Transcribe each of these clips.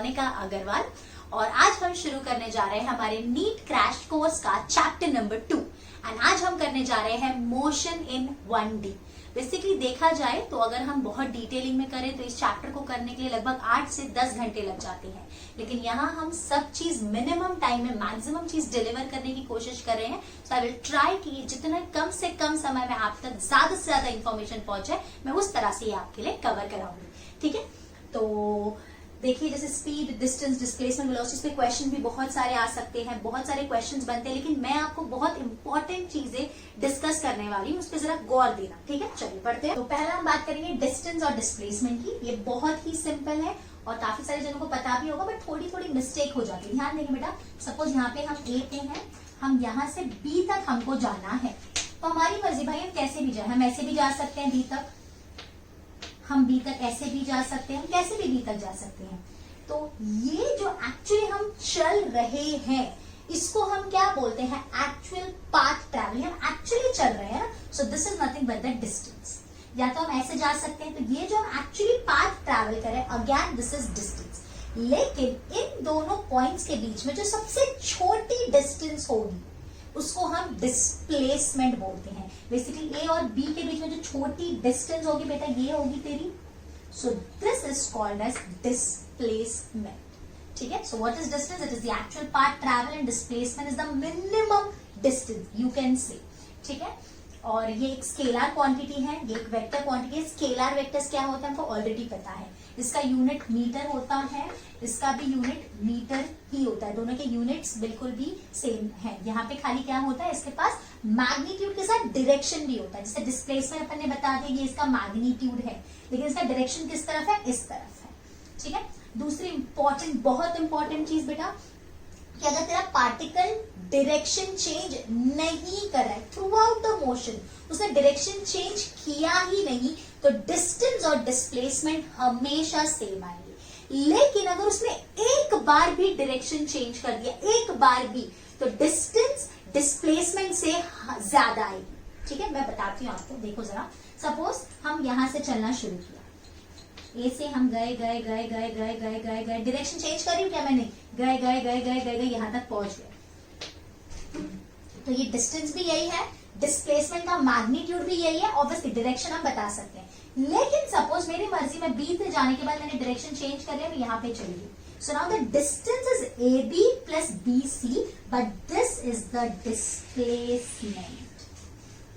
मोनिका अग्रवाल और आज हम शुरू करने जा रहे हैं हमारे नीट क्रैश कोर्स का चैप्टर नंबर 2 एंड आज हम करने जा रहे हैं मोशन इन 1D। बेसिकली देखा जाए तो अगर हम बहुत डिटेलिंग में करें तो इस चैप्टर को करने के लिए लगभग 8 से 10 घंटे लग जाते हैं, लेकिन यहाँ हम सब चीज मिनिमम टाइम में मैक्सिमम चीज डिलीवर करने की कोशिश कर रहे हैं। सो आई विल ट्राई कि जितना कम से कम समय में आप तक ज्यादा से ज्यादा इन्फॉर्मेशन पहुंचे, मैं उस तरह से ये आपके लिए कवर कराऊंगी। ठीक है, तो देखिए जैसे स्पीड, डिस्टेंस, डिस्प्लेसमेंट, वेलोसिटी पे क्वेश्चन भी बहुत सारे आ सकते हैं, बहुत सारे क्वेश्चंस बनते हैं, लेकिन मैं आपको बहुत इंपॉर्टेंट चीजें डिस्कस करने वाली हूँ, उस पर जरा गौर देना। ठीक है, चलिए पढ़ते हैं। तो पहला हम बात करेंगे डिस्टेंस और डिस्प्लेसमेंट की। ये बहुत ही सिंपल है और काफी सारे जनों को पता भी होगा, बट थोड़ी थोड़ी मिस्टेक हो जाती है। ध्यान देंगे बेटा, सपोज यहाँ पे हम ए पे हैं, हम यहाँ से बी तक हमको जाना है, तो हमारी मर्जी भाई हम कैसे भी जाए, हम ऐसे भी जा सकते हैं बी तक, हम बी तक ऐसे भी जा सकते हैं, हम कैसे भी बी तक जा सकते हैं। तो ये जो एक्चुअली हम चल रहे हैं इसको हम क्या बोलते हैं, एक्चुअल पाथ ट्रैवलिंग। हम एक्चुअली चल रहे हैं, सो this is nothing but the distance. या तो हम ऐसे जा सकते हैं, तो ये जो हम एक्चुअली पाथ ट्रैवल करें, अगेन दिस इज डिस्टेंस। लेकिन इन दोनों पॉइंट्स के बीच में जो सबसे छोटी डिस्टेंस होगी उसको हम डिस्प्लेसमेंट बोलते हैं। बेसिकली ए और बी के बीच में जो छोटी डिस्टेंस होगी बेटा, ये होगी तेरी, so this is called as displacement. ठीक है, so what is distance? It is the actual path travel and displacement is the minimum distance you can say. ठीक है, और ये एक स्केलर क्वांटिटी है, ये एक वेक्टर क्वांटिटी है। स्केलर वेक्टर्स क्या होता है हमको ऑलरेडी पता है, इसका यूनिट मीटर होता है, इसका भी यूनिट मीटर ही होता है, दोनों के यूनिट्स बिल्कुल भी सेम है। यहाँ पे खाली क्या होता है, इसके पास मैग्नीट्यूड के साथ डायरेक्शन भी होता है। जैसे डिस्प्लेसमेंट अपन ने बता दिया, ये इसका मैग्नीट्यूड है, लेकिन इसका डायरेक्शन किस तरफ है, इस तरफ है। ठीक है, दूसरी इंपॉर्टेंट, बहुत इंपॉर्टेंट चीज बेटा, कि अगर तेरा पार्टिकल डायरेक्शन चेंज नहीं कर रहा है थ्रू आउट द मोशन, उसने डायरेक्शन चेंज किया ही नहीं, तो डिस्टेंस और डिस्प्लेसमेंट हमेशा सेम आएंगे। लेकिन अगर उसने एक बार भी डायरेक्शन चेंज कर दिया, एक बार भी, तो डिस्टेंस डिस्प्लेसमेंट से ज्यादा आएगी। ठीक है, मैं बताती हूँ आपको, देखो जरा। सपोज हम यहां से चलना शुरू किया, ए से हम गए गए गए गए गए गए गए गए, डायरेक्शन चेंज कर रही हूँ क्या मैंने, गए गए गए गए गए गए यहां तक पहुंच गए, तो ये डिस्टेंस भी यही है, डिस्प्लेसमेंट का मैग्नीट्यूड भी यही है। ऑब्वियसली डायरेक्शन हम बता सकते हैं, लेकिन सपोज मेरी मर्जी में बी से जाने के बाद मैंने डायरेक्शन चेंज कर लिया, मैं यहाँ पे चली गई। So now the distance is A B plus B C, but this is the displacement.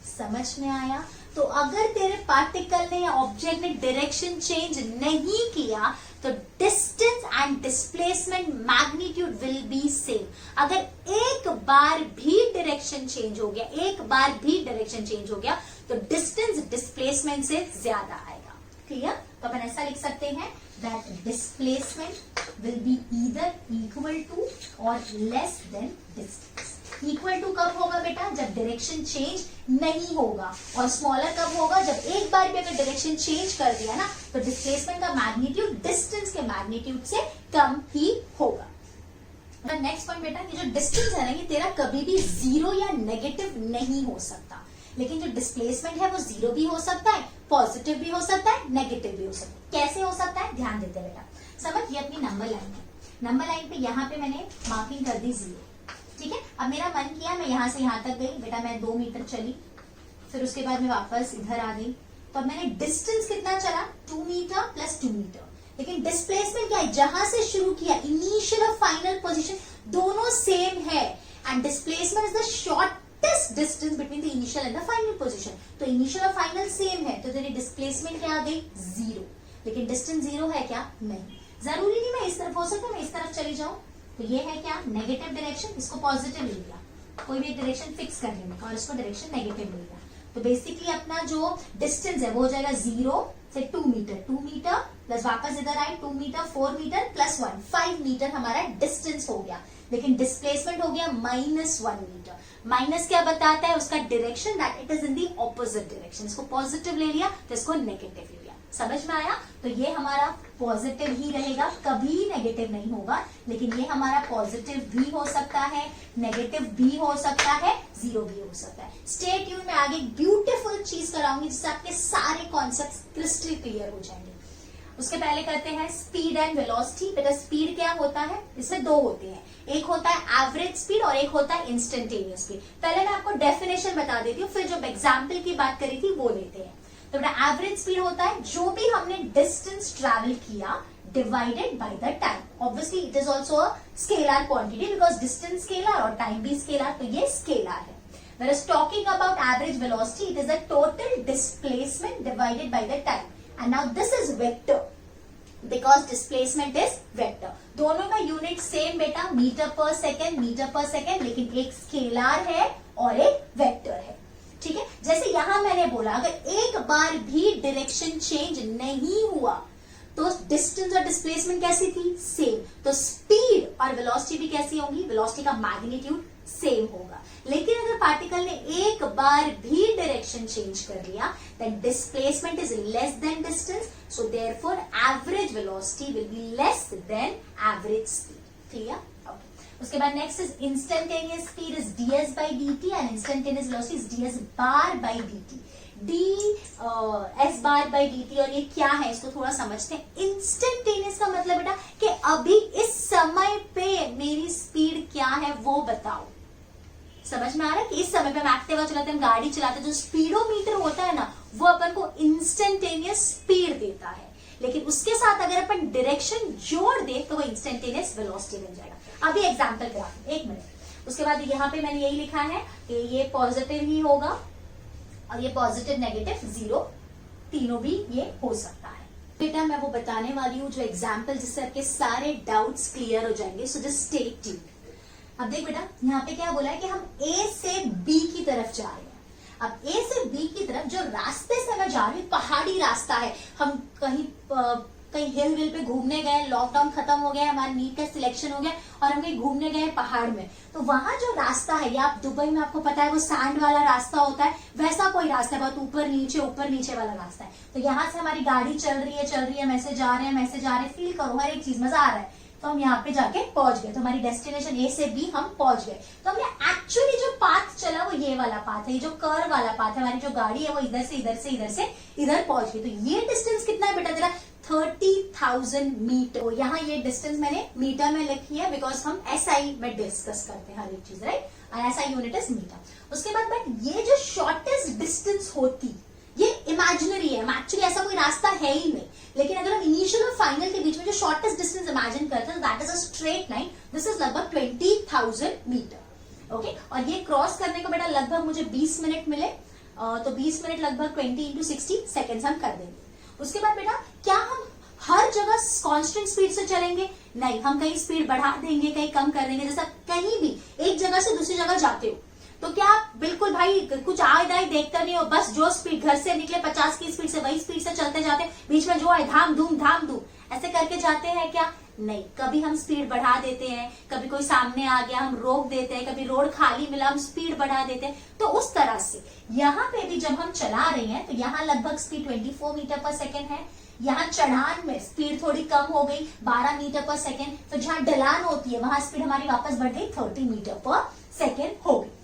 समझ में आया? तो अगर तेरे पार्टिकल ने या ऑब्जेक्ट ने डायरेक्शन चेंज नहीं किया, तो distance and displacement magnitude will be same. अगर एक बार भी डायरेक्शन चेंज हो गया, एक बार भी डायरेक्शन चेंज हो गया, तो डिस्टेंस डिस्प्लेसमेंट से ज्यादा आएगा। क्लियर? तो अपन ऐसा लिख सकते हैं that displacement will be either equal to or less than distance. Equal to कब होगा बेटा, जब डायरेक्शन चेंज नहीं होगा, और स्मॉलर कब होगा, जब एक बार भी अगर डायरेक्शन चेंज कर दिया ना, तो डिस्प्लेसमेंट का मैग्नीट्यूड डिस्टेंस के मैग्नीट्यूड से कम ही होगा। नेक्स्ट पॉइंट बेटा, ये जो डिस्टेंस है ना, ये तेरा कभी भी जीरो या नेगेटिव नहीं हो सकता, लेकिन जो डिस्प्लेसमेंट है वो जीरो भी हो सकता है, पॉजिटिव भी हो सकता है, नेगेटिव भी हो सकता है। कैसे हो सकता है, ध्यान देते बेटा। समझ, ये अपनी नंबर लाइन है, नंबर लाइन पे यहाँ पे मैंने मार्किंग कर दी 0। ठीक है, अब मेरा मन किया मैं यहाँ से यहाँ तक गई बेटा, मैं 2 मीटर चली, फिर उसके बाद मैं वापस इधर आ गई, तो अब मैंने डिस्टेंस कितना चला, 2 मीटर प्लस 2 मीटर। लेकिन डिस्प्लेसमेंट क्या है, जहां से शुरू किया, इनिशियल और फाइनल पोजीशन दोनों सेम है, and displacement is the shortest distance between the initial and the final position. तो इनिशियल और फाइनल सेम है, तो तेरी डिस्प्लेसमेंट क्या आ गई, 0। लेकिन डिस्टेंस 0 है क्या, नहीं। जरूरी नहीं मैं इस तरफ, हो सकता है मैं इस तरफ चली जाऊं, तो ये है क्या, नेगेटिव डायरेक्शन, इसको पॉजिटिव ले लिया, कोई भी डायरेक्शन फिक्स कर लेंगे, और इसको डायरेक्शन नेगेटिव ले लिया। तो बेसिकली अपना जो डिस्टेंस है वो हो जाएगा 0 से 2 मीटर, 2 मीटर प्लस वापस इधर आए 2 मीटर, 4 मीटर प्लस 1, 5 मीटर हमारा डिस्टेंस हो गया। लेकिन डिस्प्लेसमेंट हो गया -1 मीटर। माइनस क्या बताता है, उसका direction, that it is in the opposite direction. इसको पॉजिटिव ले लिया तो इसको नेगेटिव ले लिया। समझ में आया? तो ये हमारा पॉजिटिव ही रहेगा, कभी नेगेटिव नहीं होगा। लेकिन ये हमारा पॉजिटिव भी हो सकता है, नेगेटिव भी हो सकता है, 0 भी हो सकता है। स्टे ट्यून में आगे ब्यूटीफुल चीज कराऊंगी जिससे आपके सारे कॉन्सेप्ट्स क्रिस्टल क्लियर हो जाएंगे। उसके पहले करते हैं स्पीड एंड वेलोसिटी। बेटा स्पीड क्या होता है, इसमें दो होते हैं, एक होता है एवरेज स्पीड और एक होता है इंस्टेंटेनियस स्पीड। पहले मैं आपको डेफिनेशन बता देती हूँ, फिर जो एग्जाम्पल की बात करी थी वो लेते हैं। तो बेटा एवरेज स्पीड होता है जो भी हमने डिस्टेंस ट्रेवल किया divided by the time. Obviously it is also a scalar quantity because distance scalar और टाइम भी स्केलर, तो ये स्केलर है। Whereas talking about average velocity, it is the total displacement divided by the time. And now this is vector because displacement is vector. दोनों का unit same बेटा, metre पर second, लेकिन एक स्केलर है और एक वेक्टर है। ठीक है, जैसे यहां मैंने बोला अगर एक बार भी डायरेक्शन चेंज नहीं हुआ तो डिस्टेंस और डिस्प्लेसमेंट कैसी थी, सेम। तो स्पीड और वेलोसिटी भी कैसी होंगी, वेलोसिटी का मैग्नीट्यूड सेम होगा। लेकिन अगर पार्टिकल ने एक बार भी डायरेक्शन चेंज कर लिया then displacement is less than distance, so therefore average velocity will be less than average speed. Clear? Okay. उसके बाद next is instantaneous speed is ds by dt and instantaneous velocity is ds bar by dt। ds bar by dt, और ये क्या है इसको थोड़ा समझते हैं। इंस्टेंटेनियस का मतलब बेटा कि अभी इस समय पे मेरी स्पीड क्या है वो बताओ। समझ में आ रहा है कि इस समय पे हम एक्टिवा चलाते हैं, गाड़ी चलाते हैं, जो स्पीडोमीटर होता है ना वो अपन को इंस्टेंटेनियस स्पीड देता है, लेकिन उसके साथ अगर अपन डायरेक्शन जोड़ दे तो वो इंस्टेंटेनियस वेलोसिटी बन जाएगा। अभी एग्जांपल ग्राफ, एक मिनट। उसके बाद यहाँ पे मैंने यही लिखा है कि ये पॉजिटिव ही होगा और ये पॉजिटिव नेगेटिव जीरो तीनों भी ये हो सकता है। बेटा मैं वो बताने वाली हूँ जो एग्जाम्पल जिससे आपके सारे डाउट्स क्लियर हो जाएंगे, सो जस्ट स्टे ट्यून्ड। अब देख बेटा यहाँ पे क्या बोला है कि हम A से B की तरफ जा रहे हैं। अब A से B की तरफ जो रास्ते से मैं जा रही हूँ पहाड़ी रास्ता है, हम कहीं हिल विल पे घूमने गए, लॉकडाउन खत्म हो गया, हमारा नीट का सिलेक्शन हो गया और हम कहीं घूमने गए पहाड़ में, तो वहां जो रास्ता है या आप दुबई में आपको पता है वो सैंड वाला रास्ता होता है, वैसा कोई रास्ता है, बहुत ऊपर नीचे वाला रास्ता है। तो यहाँ से हमारी गाड़ी चल रही है, मैसेज आ रहे हैं, फील करो हर एक चीज, मजा आ रहा है। तो हम यहाँ पे जाके पहुंच गए, तो हमारी डेस्टिनेशन A से B हम पहुंच गए। तो हमने एक्चुअली जो पाथ चला वो ये वाला पाथ है, ये जो कर्व वाला पाथ है, हमारी जो गाड़ी है वो इधर से इधर पहुंच गई। तो ये डिस्टेंस कितना है बेटा तेरा, 30,000 मीटर। यहाँ ये डिस्टेंस मैंने मीटर में लिखी है बिकॉज हम SI में डिस्कस करते हैं हर एक चीज, right. SI unit is metre. उसके बाद बट ये जो शॉर्टेस्ट डिस्टेंस होती ये इमेजिनरी है, एक्चुअली ऐसा कोई रास्ता है ही नहीं, लेकिन अगर हम इनिशियल और फाइनल के बीच में जो शॉर्टेस्ट डिस्टेंस इमेजिन करते हैं that is a straight line, this is लगभग 20,000 मीटर। ओके, और ये क्रॉस करने को बेटा लगभग मुझे 20 मिनट मिले, तो 20 मिनट लगभग 20 into 60 सेकेंड्स हम कर देंगे। उसके बाद बेटा क्या हम हर जगह कांस्टेंट स्पीड से चलेंगे, नहीं, हम कहीं स्पीड बढ़ा देंगे, कहीं कम कर देंगे। जैसा कहीं भी एक जगह से दूसरी जगह जाते हो तो क्या आप बिल्कुल भाई कुछ आए दाई देखते नहीं हो, बस जो स्पीड घर से निकले 50 की स्पीड से वही स्पीड से चलते जाते, बीच में जो आए धाम धूम ऐसे करके जाते हैं क्या, नहीं। कभी हम स्पीड बढ़ा देते हैं, कभी कोई सामने आ गया हम रोक देते हैं, कभी रोड खाली मिला हम स्पीड बढ़ा देते हैं। तो उस तरह से यहाँ पे भी जब हम चला रहे हैं तो यहाँ लगभग स्पीड 24 मीटर पर सेकेंड है, यहाँ चढ़ान में स्पीड थोड़ी कम हो गई 12 मीटर पर सेकेंड, तो जहां ढलान होती है वहां स्पीड हमारी वापस बढ़ गई 30 मीटर पर सेकेंड हो गई।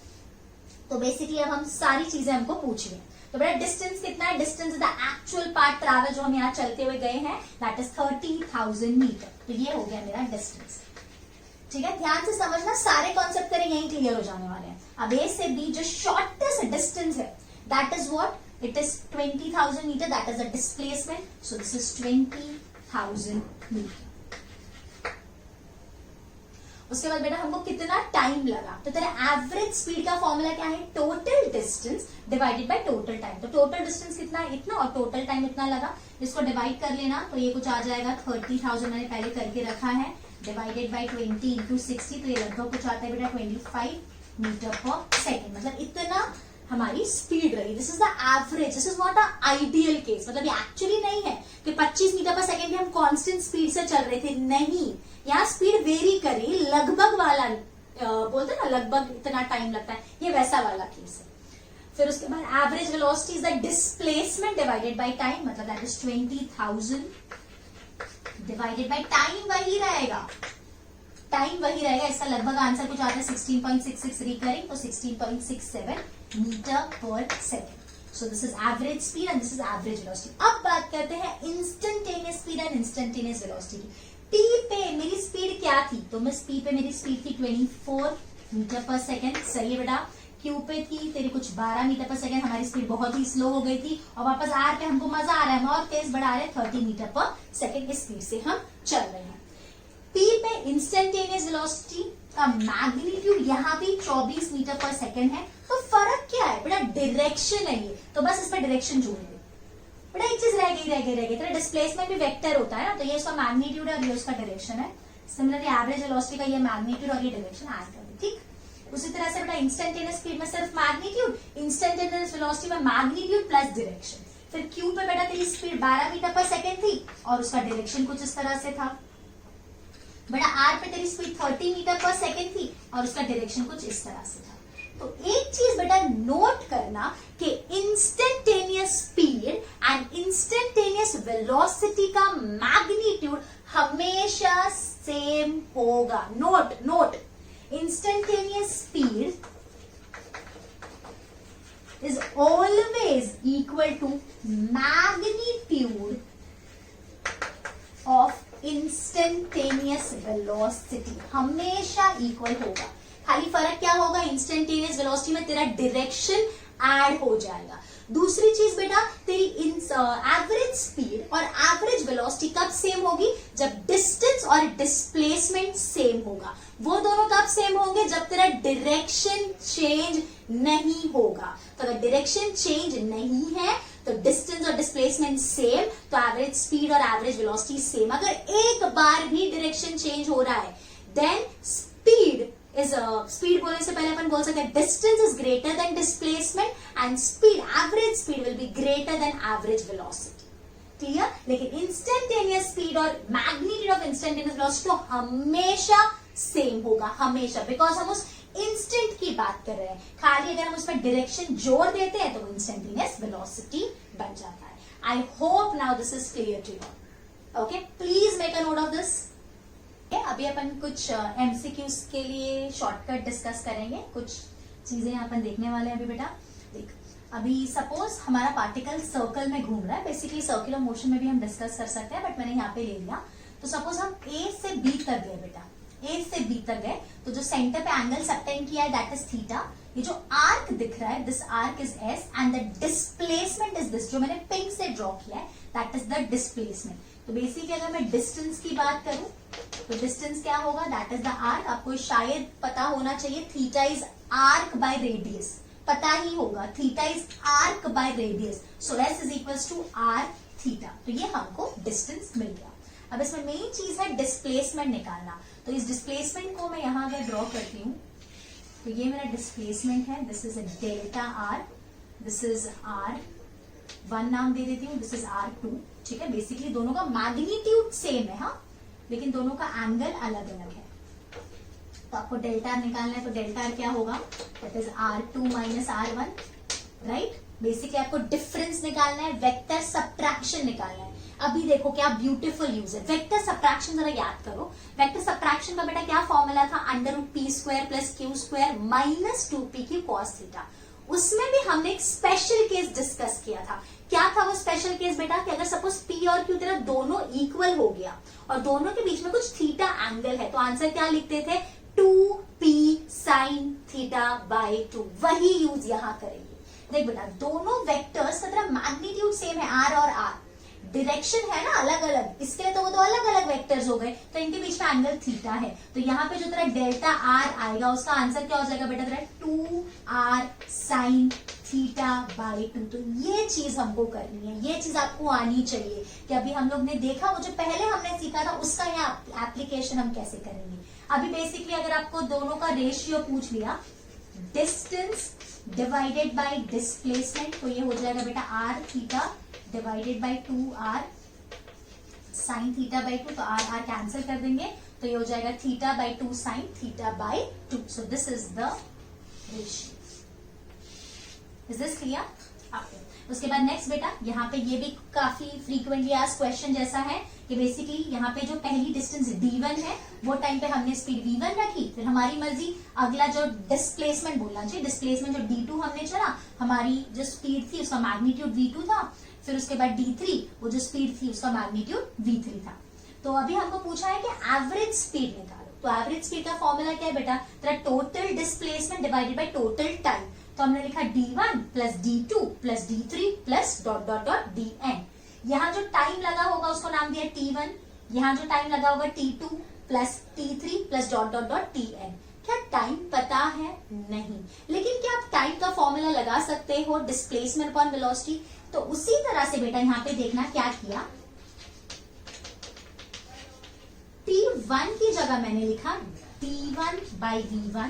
तो बेसिकली अब हम सारी चीजें हमको पूछ रहे हैं। तो बेटा डिस्टेंस कितना है, distance the actual part travel जो हम यहाँ चलते हुए गए हैं दैट इज 30,000 मीटर। तो ये हो गया मेरा डिस्टेंस। ठीक है, ध्यान से समझना, सारे कॉन्सेप्ट तेरे यही क्लियर हो जाने वाले हैं। अब A से B जो शॉर्टेस्ट डिस्टेंस है that is what, it is 20,000 metre, that is a displacement, so this is 20,000 metre. उसके बाद बेटा हमको कितना टाइम लगा, तो तेरा एवरेज स्पीड का फॉर्मूला क्या है, total distance divided by total time. तो टोटल डिस्टेंस कितना है, इतना, और टोटल टाइम इतना लगा, इसको डिवाइड कर लेना तो ये कुछ आ जाएगा 30,000 मैंने पहले करके रखा है, डिवाइडेड बाय 20 into 60, तो ये लगभग कुछ आता है बेटा 25 मीटर पर सेकेंड। मतलब इतना हमारी स्पीड रही। This is the average, this is not a ideal case. मतलब ये एक्चुअली नहीं है कि 25 मीटर पर सेकेंड हम कांस्टेंट स्पीड से चल रहे थे, नहीं, यहाँ स्पीड वेरी करी, लगभग वाला बोलते ना, लगभग इतना टाइम लगता है, ये वैसा वाला केस है। फिर उसके बाद average velocity is the displacement divided by time, मतलब that is 20,000 divided by time वही रहेगा, इसका लगभग आंसर कुछ आता है 16.66 रिकरिंग, तो 16.67 मीटर पर second. So this is average speed and this is average velocity. अब बात करते हैं instantaneous speed and instantaneous velocity की। टी पे मेरी स्पीड क्या थी, तो मैं स्पीड पे मेरी स्पीड थी 24 मीटर पर सेकेंड, सही है बेटा। क्यू पे थी तेरी कुछ 12 मीटर पर सेकेंड, हमारी स्पीड बहुत ही स्लो हो गई थी। और वापस आर पे हमको मजा आ रहा है, हम और तेज बढ़ा रहे हैं 30 मीटर पर सेकेंड इस स्पीड से हम चल रहे हैं। पी पे इंस्टेंटेनियस वेलोसिटी का मैग्नीट्यूड यहाँ भी 24 मीटर पर सेकेंड है। तो फर्क क्या है बेटा, डायरेक्शन है ये, तो बस इस पर डायरेक्शन जोड़ दो बेटा। एक चीज रह गई तेरा डिस्प्लेसमेंट भी वेक्टर होता है ना, तो ये उसका मैग्नीट्यूड है और ये उसका डायरेक्शन है। सिमिलरली एवरेज वेलोसिटी का ये मैग्नीट्यूड और ये डायरेक्शन ऐड कर दो, ठीक। उसी तरह से बेटा इंस्टेंटेनियस स्पीड में सिर्फ मैग्नीट्यूड, इंस्टेंटेनियस वेलोसिटी में मैग्नीट्यूड प्लस डायरेक्शन। फिर क्यू पे बेटा तेरी स्पीड 12 मीटर पर सेकेंड थी और उसका डायरेक्शन कुछ इस तरह से था। बेटा आर पे तेरी स्पीड 30 मीटर पर सेकेंड थी और उसका डायरेक्शन कुछ इस तरह से था। तो एक चीज बेटा नोट करना कि instantaneous speed and instantaneous velocity का मैग्नीट्यूड हमेशा सेम होगा। Note instantaneous speed is always equal to magnitude of instantaneous velocity, हमेशा इक्वल होगा। खाली फर्क क्या होगा, इंस्टेंटेनियस वेलोसिटी में तेरा डायरेक्शन ऐड हो जाएगा। दूसरी चीज बेटा तेरी एवरेज स्पीड और एवरेज वेलोसिटी कब सेम होगी, जब डिस्टेंस और डिस्प्लेसमेंट सेम होगा। वो दोनों कब सेम होंगे, जब तेरा डायरेक्शन चेंज नहीं होगा। तो अगर डायरेक्शन चेंज नहीं है तो डिस्टेंस और डिस्प्लेसमेंट सेम, तो एवरेज स्पीड और एवरेज वेलोसिटी सेम। अगर एक बार भी डायरेक्शन चेंज हो रहा है देन स्पीड बोलने से पहले अपन बोल सकते हैं distance is greater than displacement and average speed will be greater than average velocity. Clear. लेकिन इंस्टेंटेनियस स्पीड और मैग्नीट्यूड ऑफ इंस्टेंटेनियस वेलोसिटी तो हमेशा सेम होगा, हमेशा, बिकॉज हम उस इंस्टेंट की बात कर रहे हैं। खाली अगर हम उस पर डायरेक्शन जोड़ देते हैं तो इंस्टेंटेनियस वेलोसिटी बन जाता है। I hope now this is clear to you. Okay, please make a note of this. अभी अपन कुछ एमसीक्यूज के लिए शॉर्टकट डिस्कस करेंगे, कुछ चीजें अपन देखने वाले हैं अभी बेटा। देख, अभी सपोज हमारा पार्टिकल सर्कल में घूम रहा है, बेसिकली सर्कुलर मोशन में भी हम डिस्कस कर सकते हैं, बट मैंने यहाँ पे ले लिया। तो सपोज हम ए से बी तक गए बेटा, ए से बी तक गए, तो जो सेंटर पे एंगल सबटेंड किया है दैट इज थीटा। ये जो आर्क दिख रहा है this arc is S and the displacement is this, जो मैंने पिंक से ड्रॉ किया है दैट इज द डिस्प्लेसमेंट। तो बेसिकली अगर मैं डिस्टेंस की बात करूं तो डिस्टेंस क्या होगा, दैट इज द आर्क। आपको शायद पता होना चाहिए theta is arc by radius, पता ही होगा theta is arc by radius, so S is equals to R theta. तो ये हमको डिस्टेंस मिल गया। अब इसमें मेन चीज है डिस्प्लेसमेंट निकालना। तो इस डिस्प्लेसमेंट को मैं यहां अगर ड्रॉ करती हूँ तो ये मेरा डिस्प्लेसमेंट है, this is a delta R, this is R one नाम दे देती हूँ, दिस इज आर टू। ठीक है, बेसिकली दोनों का मैग्नीट्यूड सेम है, हाँ, लेकिन दोनों का एंगल अलग अलग है। तो आपको डेल्टा आर निकालना है, तो डेल्टा आर क्या होगा, that is R two minus R one, right. Basically आपको डिफरेंस निकालना है, वेक्टर सबट्रैक्शन निकालना है। अभी देखो क्या ब्यूटीफुल यूज है वेक्टर सबट्रैक्शन, जरा याद करो। वेक्टर सबट्रैक्शन का बेटा क्या फॉर्मूला था, under root P square plus Q square minus 2p Q cos theta. उसमें भी हमने एक स्पेशल केस डिस्कस किया था। क्या था वो स्पेशल केस बेटा, कि अगर सपोज पी और क्यू तेरा दोनों इक्वल हो गया और दोनों के बीच में कुछ थीटा एंगल है, तो आंसर क्या लिखते थे, 2p साइन थीटा बाय 2। वही यूज यहां करेंगे। देख बेटा दोनों वेक्टर्स का तेरा मैग्नीट्यूड सेम है, आर और आर, डायरेक्शन है ना अलग अलग, इसके लिए तो वो तो अलग अलग वेक्टर्स हो गए, तो इनके बीच में एंगल थीटा है। तो यहाँ पे जो तेरा डेल्टा आर आएगा उसका आंसर क्या हो जाएगा बेटा, तेरा 2r साइन थीटा बाय 2। तो ये चीज हमको करनी है, ये चीज आपको आनी चाहिए कि अभी हम लोग ने देखा वो जो पहले हमने सीखा था उसका यहाँ एप्लीकेशन हम कैसे करेंगे। अभी बेसिकली अगर आपको दोनों का रेशियो पूछ लिया, डिस्टेंस डिवाइडेड बाय डिस्प्लेसमेंट, तो ये हो जाएगा बेटा R theta divided by 2r sine theta by 2। तो आर कैंसिल कर देंगे, तो ये हो जाएगा theta by 2 sign theta by 2। So this is the ratio. Is this clear? उसके बाद नेक्स्ट बेटा यहाँ पे ये भी काफी फ्रीक्वेंटली आस्क्ड क्वेश्चन जैसा है कि बेसिकली यहाँ पे जो पहली डिस्टेंस d1 है वो टाइम पे हमने स्पीड v1 रखी, फिर हमारी मर्जी अगला जो डिस्प्लेसमेंट बोलना चाहिए, डिस्प्लेसमेंट जो d2 हमने चला, हमारी जो स्पीड थी उसका मैग्नीट्यूड v2 था, फिर उसके बाद d3 वो जो स्पीड थी उसका मैग्नीट्यूड v3 था। तो अभी हमको पूछा है कि एवरेज स्पीड निकालो। तो एवरेज स्पीड का फॉर्मूला क्या है बेटा, तेरा total displacement divided by total time. तो हमने लिखा d1 plus d2 plus d3 plus dot dot dot dn। यहाँ जो टाइम लगा होगा उसको नाम दिया t1, यहाँ जो टाइम लगा होगा t2 plus t3 plus dot dot dot tn। क्या टाइम पता है? नहीं, लेकिन क्या आप टाइम का फॉर्मूला लगा सकते हो डिस्प्लेसमेंट अपॉन वेलोसिटी? तो उसी तरह से बेटा यहाँ पे देखना क्या किया, t1 की जगह मैंने लिखा d1 by v1,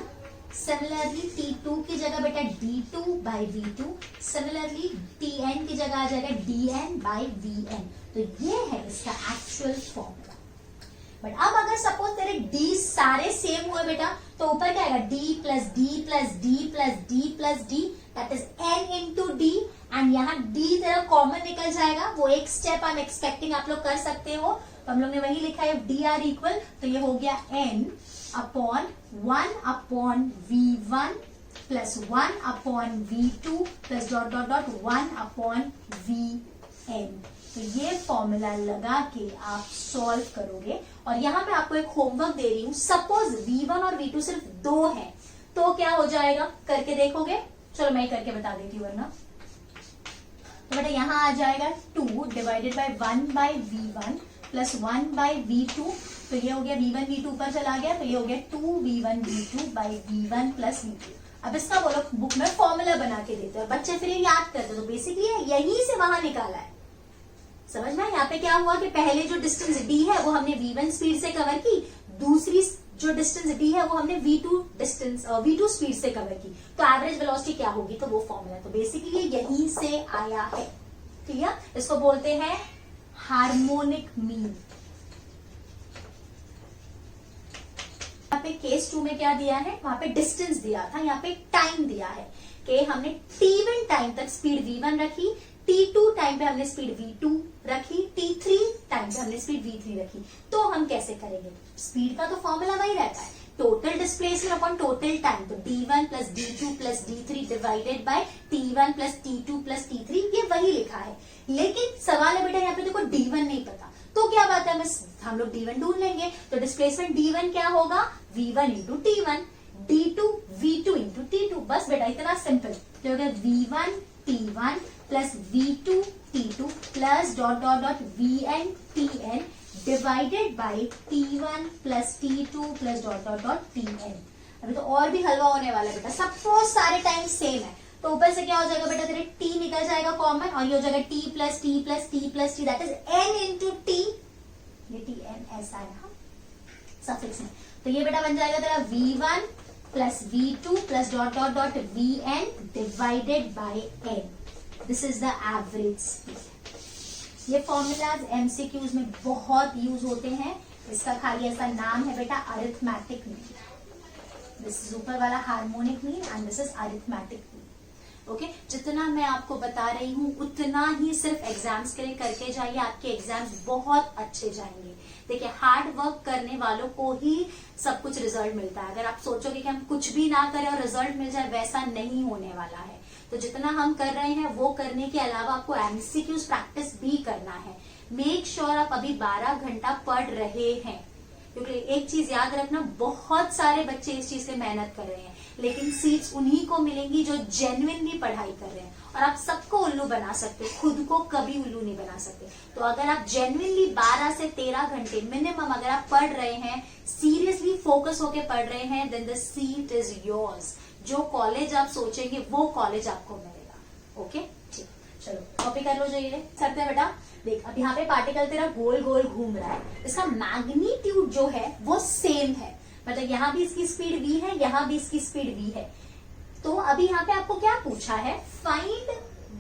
similarly t2 की जगह बेटा d2 by v2, similarly tn की जगह आ जाएगा dn बाई vn। तो ये है इसका एक्चुअल फॉर्मूला। बट अब अगर सपोज तेरे d सारे सेम हुए बेटा, तो ऊपर क्या आएगा, d plus d plus d plus d plus d, that is n into d, and यहाँ d तेरा कॉमन निकल जाएगा। वो एक स्टेप आई एम एक्सपेक्टिंग आप लोग कर सकते हो, तो हम लोग ने वही लिखा है डी आर इक्वल, तो ये हो गया n upon 1 upon v1 plus 1 upon v2 plus dot dot dot 1 upon vn। तो ये फॉर्मूला लगा के आप सॉल्व करोगे। और यहाँ पे आपको एक होमवर्क दे रही हूँ, सपोज v1 और v2 सिर्फ 2 है तो क्या हो जाएगा, करके देखोगे? चलो मैं ही करके बता देती हूँ वरना। तो बेटा यहाँ आ जाएगा 2 divided by 1 by v1 plus 1 by v2, तो ये हो गया v1 v2 ऊपर चला गया, तो ये हो गया 2v1 v2 bye v1 plus v2। अब इसका वो लोग बुक में फॉर्मूला बना के देते हैं, बच्चे फिर ये याद करते, तो बेसिकली यहीं से वहां निकाला है। समझ में? यहाँ पे क्या हुआ कि पहले जो डिस्टेंस d है वो हमने v1 स्पीड से कवर की, दूसरी जो डिस्टेंस d है वो हमने v2 स्पीड से कवर की, तो एवरेज वेलोसिटी क्या होगी, तो वो फॉर्मूला। तो बेसिकली यहीं से आया है। क्लियर? इसको बोलते हैं हार्मोनिक मीन। यहाँ पे केस 2 में क्या दिया है, वहां पे डिस्टेंस दिया था, यहाँ पे टाइम दिया है कि हमने t1 टाइम तक स्पीड v1 रखी, t2 टाइम पे हमने स्पीड v2 रखी, t3 टाइम पे हमने स्पीड v3 रखी। तो हम कैसे करेंगे? स्पीड का तो फॉर्मूला वही रहता है, total displacement upon total time. तो d1 plus d2 plus d3 divided by t1 plus t2 plus t3, ये वही लिखा है। लेकिन सवाल है बेटा यहाँ पे देखो d1 नहीं पता, तो क्या बात है, हम लोग d1 ढूंढ लेंगे। तो डिस्प्लेसमेंट d1 क्या होगा, v1 into t1, d2 v2 into t2। बस बेटा इतना सिंपल। तो हो गया v1 t1 plus v2 t2 plus dot dot dot vn tn divided by t1 plus t2 plus dot dot dot tn। अभी तो और भी हलवा होने वाला है बेटा, सपोज सारे टाइम सेम है, तो ऊपर से क्या हो जाएगा बेटा, तेरे t निकल जाएगा कॉमन, और ये हो जाएगा t plus t plus t plus t, that is n into t। ये tn ऐसा है सफिक्स में, तो ये बेटा बन जाएगा तेरा v1 plus v2 plus dot dot dot vn divided by n। This is the average speed. ये फॉर्मूलाज एमसीक्यूज में बहुत यूज होते हैं, इसका खाली ऐसा नाम है बेटा अरिथमेटिक मीन। दिस इज ऊपर वाला harmonic mean and this is arithmetic mean. Okay, जितना मैं आपको बता रही हूँ उतना ही सिर्फ एग्जाम्स के लिए करके जाइए, आपके एग्जाम्स बहुत अच्छे जाएंगे। देखिए, हार्ड वर्क करने वालों को ही सब कुछ रिजल्ट मिलता है। अगर आप सोचोगे कि हम कुछ भी ना करें और रिजल्ट मिल जाए, वैसा नहीं होने वाला है। तो जितना हम कर रहे हैं वो करने के अलावा आपको एमसीक्यूज प्रैक्टिस भी करना है। मेक श्योर आप अभी 12 घंटा पढ़ रहे हैं, क्योंकि एक चीज याद रखना, बहुत सारे बच्चे इस चीज से मेहनत कर रहे हैं, लेकिन सीट्स उन्हीं को मिलेंगी जो जेन्युइनली पढ़ाई कर रहे हैं। और आप सबको उल्लू बना सकते, खुद को कभी उल्लू नहीं बना सकते। तो अगर आप जेन्युइनली 12 से 13 घंटे मिनिमम अगर आप पढ़ रहे हैं, सीरियसली फोकस होके पढ़ रहे हैं, then the seat is yours. जो कॉलेज आप सोचेंगे वो कॉलेज आपको मिलेगा। ओके, ठीक, चलो कॉपी कर लो। जो ये करते हैं बेटा, देख अब यहाँ पे पार्टिकल तेरा गोल गोल घूम रहा है, इसका मैग्नीट्यूड जो है वो सेम है, मतलब यहाँ भी इसकी स्पीड v है, यहाँ भी इसकी स्पीड v है। तो अभी यहाँ पे आपको क्या पूछा है, find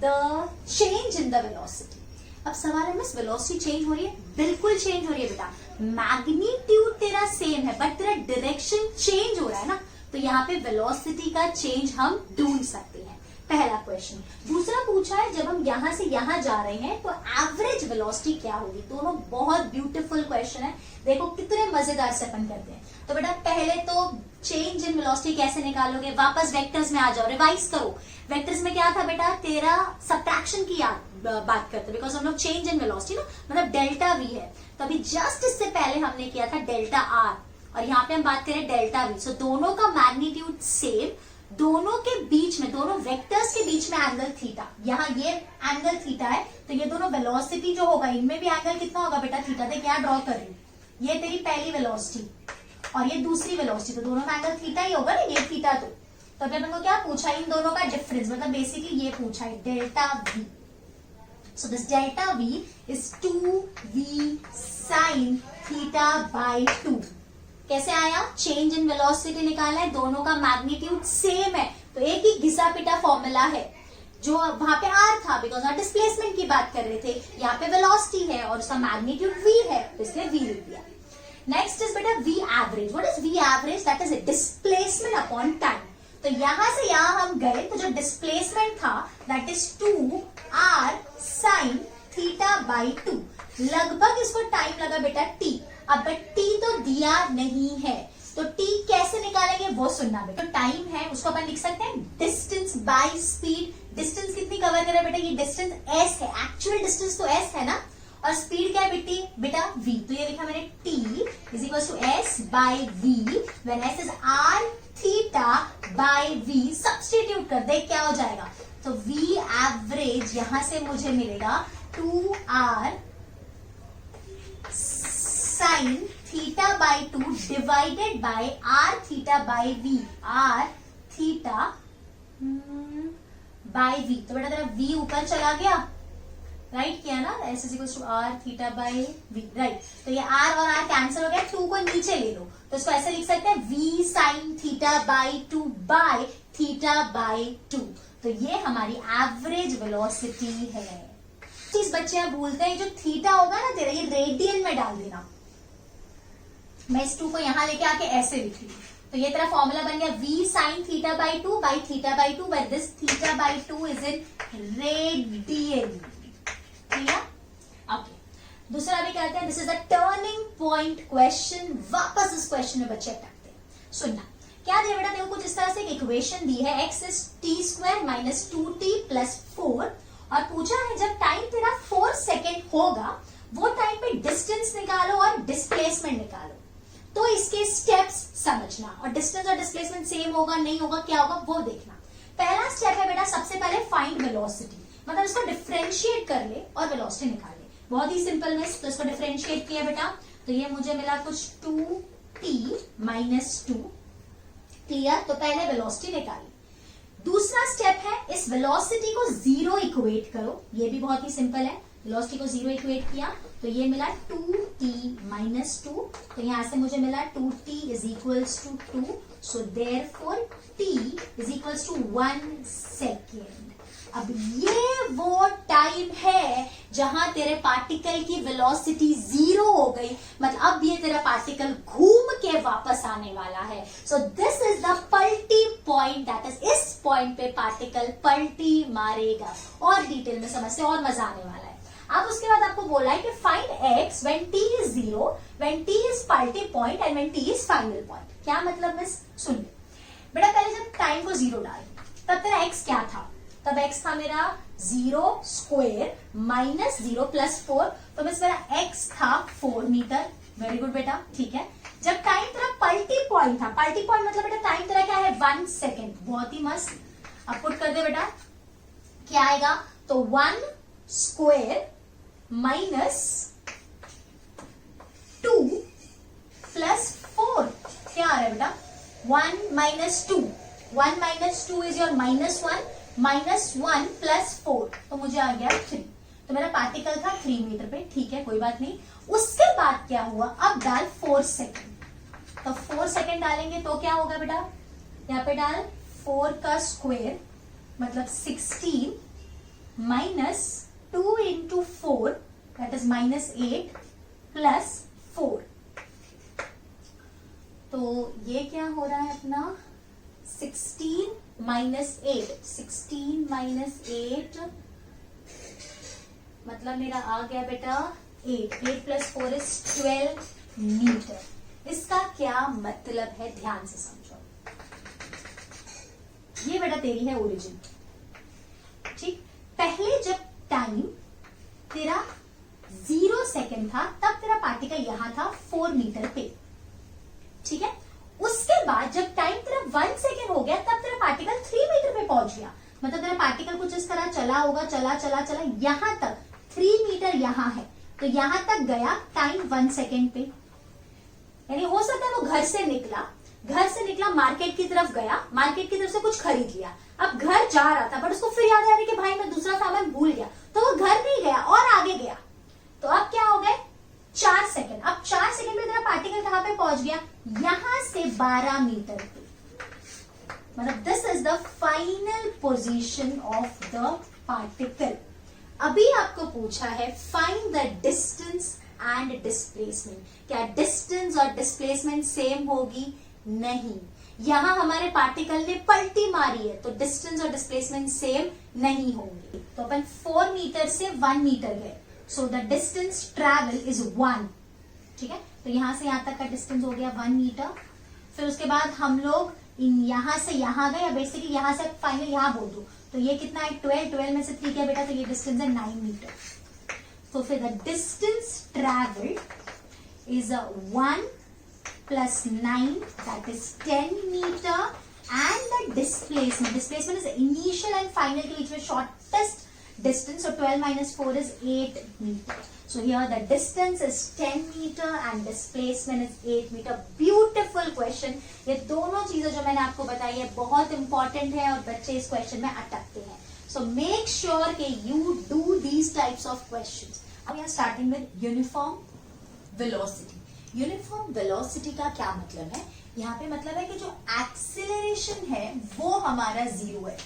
the change in the velocity. अब सवाल है मिस वेलोसिटी चेंज हो रही है? बिल्कुल चेंज हो रही है बेटा, मैग्नीट्यूड तेरा सेम है बट तेरा डायरेक्शन चेंज हो रहा है ना, तो यहाँ पे वेलोसिटी का चेंज हम ढूंढ सकते हैं। पहला क्वेश्चन। दूसरा पूछा है जब हम यहां से यहां जा रहे हैं तो एवरेज वेलोसिटी क्या होगी। दोनों बहुत ब्यूटीफुल क्वेश्चन है, देखो कितने मजेदार से अपन करते हैं। तो बेटा पहले तो चेंज इन वेलोसिटी कैसे निकालोगे, वापस वेक्टर्स में आ जाओ, रिवाइज करो। वेक्टर्स में क्या था बेटा, तेरा सब्ट्रैक्शन की बात करते, बिकॉज हम लोग चेंज इन वेलोसिटी ना, मतलब डेल्टा वी है, तो अभी जस्ट इससे पहले हमने किया था डेल्टा आर, और यहाँ पे हम बात करें डेल्टा वी। सो दोनों का मैग्नीट्यूड सेम, दोनों के बीच में, दोनों वेक्टर्स के बीच में एंगल थीटा, यहाँ ये एंगल थीटा है, तो ये दोनों वेलोसिटी जो होगा इनमें भी एंगल कितना होगा बेटा, थीटा। देख यहाँ ड्रॉ कर रही हूँ, ये तेरी पहली वेलोसिटी और ये दूसरी वेलोसिटी, तो दोनों का एंगल थीटा ही होगा ना, ये थीटा। तो अभी अपन को क्या पूछा, इन दोनों का डिफरेंस, मतलब बेसिकली ये पूछा है delta we. So this delta we is 2v sin theta by 2। कैसे आया, चेंज इन वेलोसिटी निकाला है, दोनों का मैग्नीट्यूड सेम है, तो एक ही घिसा पिटा फॉर्मूला है। जो वहां पे आर था बिकॉज आप डिस्प्लेसमेंट की बात कर रहे थे, यहाँ पे वेलोसिटी है और उसका मैग्नीट्यूड वी है, तो इसलिए वी लिख दिया। नेक्स्ट इज बेटा V average. What is V average, that is displacement upon time. तो यहां से यहां हम गए तो जो डिस्प्लेसमेंट था that is 2r sin theta by 2। लगभग इसको टाइम लगा बेटा t। अब t तो दिया नहीं है, तो t कैसे निकालेंगे वो सुनना बेटा। तो टाइम है उसको अपन लिख सकते हैं डिस्टेंस बाय स्पीड। डिस्टेंस कितनी कवर करे बेटा, ये डिस्टेंस s है, एक्चुअल डिस्टेंस तो s है ना, और स्पीड क्या है बेटा v। तो ये लिखा मैंने t is equal to s by v when s is r theta by v। Substitute कर दे क्या हो जाएगा, तो v एवरेज यहां से मुझे मिलेगा 2r sin theta by 2 divided bye r theta by v, r theta by v। तो बेटा तेरा v ऊपर चला गया, राइट किया ना, s is equal to r theta by v, right. तो ये r और r कैंसिल हो गया, 2 को नीचे ले लो, तो इसको ऐसे लिख सकते हैं v sin theta by 2 by theta by 2। तो ये हमारी एवरेज वेलोसिटी है। चीज बच्चे यहाँ भूलते हैं, जो थीटा होगा ना तेरा, ये रेडियन में डाल देना। मैं इस 2 को यहाँ लेके आके ऐसे लिख ली, तो ये तेरा फॉर्मूला बन गया v sin theta by 2 by theta by 2, where this theta by 2 is in radian. Clear, okay. दूसरा भी कहते हैं this is a turning point question. वापस इस क्वेश्चन में बच्चे अटकते हैं। सुनना क्या दिया बेटा, देखो कुछ इस तरह से एक इक्वेशन दी है, x is T square minus 2t plus 4, और पूछा है जब टाइम तेरा 4 सेकेंड होगा वो टाइम पे डिस्टेंस निकालो और डिस्प्लेसमेंट निकालो। तो इसके स्टेप्स समझना, और डिस्टेंस और डिस्प्लेसमेंट सेम होगा नहीं होगा क्या होगा वो देखना। पहला स्टेप है बेटा, सबसे पहले फाइंड वेलोसिटी, मतलब इसको डिफरेंशिएट कर ले और वेलोसिटी निकाल ले। बहुत ही सिंपल में, तो इसको डिफरेंशिएट किया बेटा, तो ये मुझे मिला कुछ 2t माइनस 2। क्लियर, तो पहले वेलोसिटी निकाली। दूसरा स्टेप है इस वेलोसिटी को जीरो इक्वेट करो, ये भी बहुत ही सिंपल है। वेलोसिटी को जीरो इक्वेट किया तो ये मिला 2t माइनस 2, तो यहां से मुझे मिला 2t is equals to 2, so therefore t is equals to 1 second. अब ये वो टाइम है जहां तेरे पार्टिकल की वेलोसिटी जीरो हो गई, मतलब अब ये तेरा पार्टिकल घूम के वापस आने वाला है। सो दिस इज द पलटी पॉइंट, दैट इज इस पॉइंट पे पार्टिकल पलटी मारेगा। और डिटेल में समझते और मजा आने वाला है। अब उसके बाद आपको बोला है कि find x when t is 0, when t is पलटी point and when t is final point. क्या मतलब मिस, सुन ले बेटा, पहले जब टाइम को जीरो डाल तब तेरा x क्या था, तब x था मेरा 0 स्क्वायर माइनस 0 प्लस 4, तो बस मेरा x था 4 मीटर। वेरी गुड बेटा, ठीक है। जब टाइम तेरा पलटी पॉइंट था, पलटी पॉइंट मतलब बेटा टाइम तेरा क्या है 1 सेकेंड, बहुत ही मस्त। अब पुट कर दे बेटा, क्या आएगा, तो 1 स्क्वायर माइनस 2 प्लस 4, क्या आ रहा है बेटा 1 minus 2, 1 minus 2 is your minus 1, minus 1 plus 4, तो मुझे आ गया 3। तो मेरा पार्टिकल था 3 मीटर पे, ठीक है कोई बात नहीं। उसके बाद क्या हुआ, अब डाल 4 सेकेंड, तो 4 सेकेंड डालेंगे तो क्या होगा बेटा, यहाँ पे डाल 4 का स्क्वायर मतलब 16 minus 2 into 4 that is minus 8 plus 4, तो ये क्या हो रहा है अपना 16 -8, 16 - 8 मतलब मेरा आ गया बेटा 8 + 4 = 12 मीटर। इसका क्या मतलब है, ध्यान से समझो। ये बेटा तेरी है ओरिजिन, ठीक। पहले जब टाइम तेरा 0 सेकेंड था तब तेरा पार्टिकल यहां था 4 मीटर पे, ठीक है। उसके बाद जब टाइम तेरा 1 सेकेंड हो गया तब तेरा पार्टिकल 3 मीटर पे पहुंच गया। मतलब तेरा पार्टिकल कुछ इस तरह चला होगा, चला चला चला यहां तक, 3 मीटर यहां है, तो यहां तक गया टाइम 1 सेकेंड पे। यानी हो सकता है वो घर से निकला मार्केट की तरफ गया, मार्केट की तरफ से कुछ खरीद लिया, अब घर जा रहा था बट उसको फिर याद आ रहा कि भाई मैं दूसरा सामान भूल गया, तो वो घर नहीं गया और आगे गया, तो अब क्या हो गए 4 सेकेंड। अब 4 सेकेंड में तेरा पार्टिकल कहां पे पहुंच गया, यहां से 12 मीटर पे। मतलब this is the final position of the particle. अभी आपको पूछा है find the distance and displacement. क्या डिस्टेंस और डिस्प्लेसमेंट सेम होगी? नहीं। यहां हमारे पार्टिकल ने पलटी मारी है तो डिस्टेंस और डिस्प्लेसमेंट सेम नहीं होंगे। तो अपन 4 मीटर से 1 मीटर गए, so the distance travel is 1, ठीक है। तो यहां से यहां तक का डिस्टेंस हो गया 1 मीटर। फिर उसके बाद हम लोग यहां से यहां गए, बेसिकली यहां से फाइनल यहां बोल दो तो ये कितना है 12 में से 3 क्या बेटा, तो ये डिस्टेंस है 9 मीटर। तो फिर the distance travelled is 1 + 9 that is 10 meter and the displacement is the initial and final के बीच में shortest distance, so 12 - 4 is 8 meter. So here the distance is 10 meter and displacement is 8 meter. Beautiful question. ये दोनों चीजें जो मैंने आपको बताई है बहुत इंपॉर्टेंट है और बच्चे इस क्वेश्चन में अटकते हैं। So make sure कि you do these types of questions. अब we are starting with uniform velocity. Uniform velocity का क्या मतलब है? यहाँ पे मतलब है कि जो एक्सीलरेशन है वो हमारा 0 है,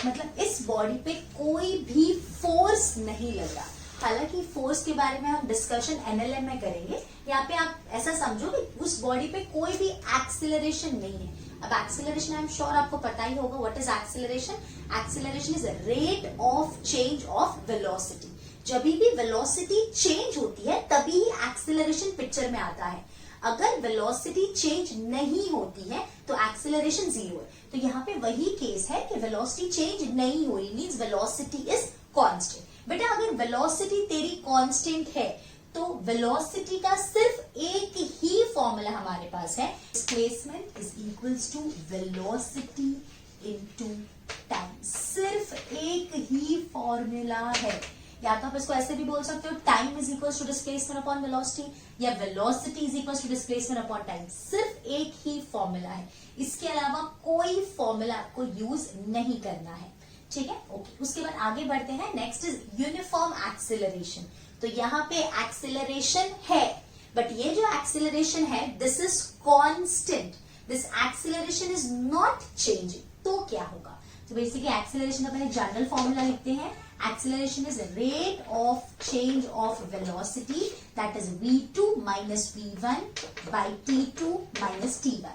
मतलब इस बॉडी पे कोई भी फोर्स नहीं लग रहा। हालांकि फोर्स के बारे में हम डिस्कशन एनएलएम में करेंगे, यहाँ पे आप ऐसा समझो कि उस बॉडी पे कोई भी एक्सीलरेशन नहीं है। अब एक्सीलरेशन आई एम श्योर आपको पता ही होगा, what is acceleration? Acceleration is rate of change of velocity. जब भी वेलोसिटी चेंज होती है तभी एक्सीलरेशन पिक्चर में आता है। अगर वेलोसिटी चेंज नहीं होती है तो एक्सीलरेशन 0 है। तो यहाँ पे वही केस है कि वेलोसिटी चेंज नहीं हो रही, मींस वेलोसिटी इज कांस्टेंट। बेटा अगर वेलोसिटी तेरी कांस्टेंट है तो वेलोसिटी का सिर्फ एक ही फॉर्मूला हमारे पास है, displacement is equals to velocity into time. सिर्फ एक ही फॉर्मूला है। या तो आप इसको ऐसे भी बोल सकते हो, time is equal to displacement upon velocity, या velocity is equal to displacement upon time. सिर्फ एक ही फॉर्मूला है, इसके अलावा कोई फॉर्मूला आपको यूज नहीं करना है, ठीक है। ओके, उसके बाद आगे बढ़ते हैं। Next is uniform acceleration. तो यहाँ पे एक्सीलरेशन है, बट ये जो एक्सीलरेशन है this is constant, this acceleration is not changing. तो क्या होगा? तो बेसिकली एक्सीलरेशन का पहले जनरल फॉर्मूला लिखते हैं। Acceleration is the rate of change of velocity, that is v2 minus v1 by t2 minus t1।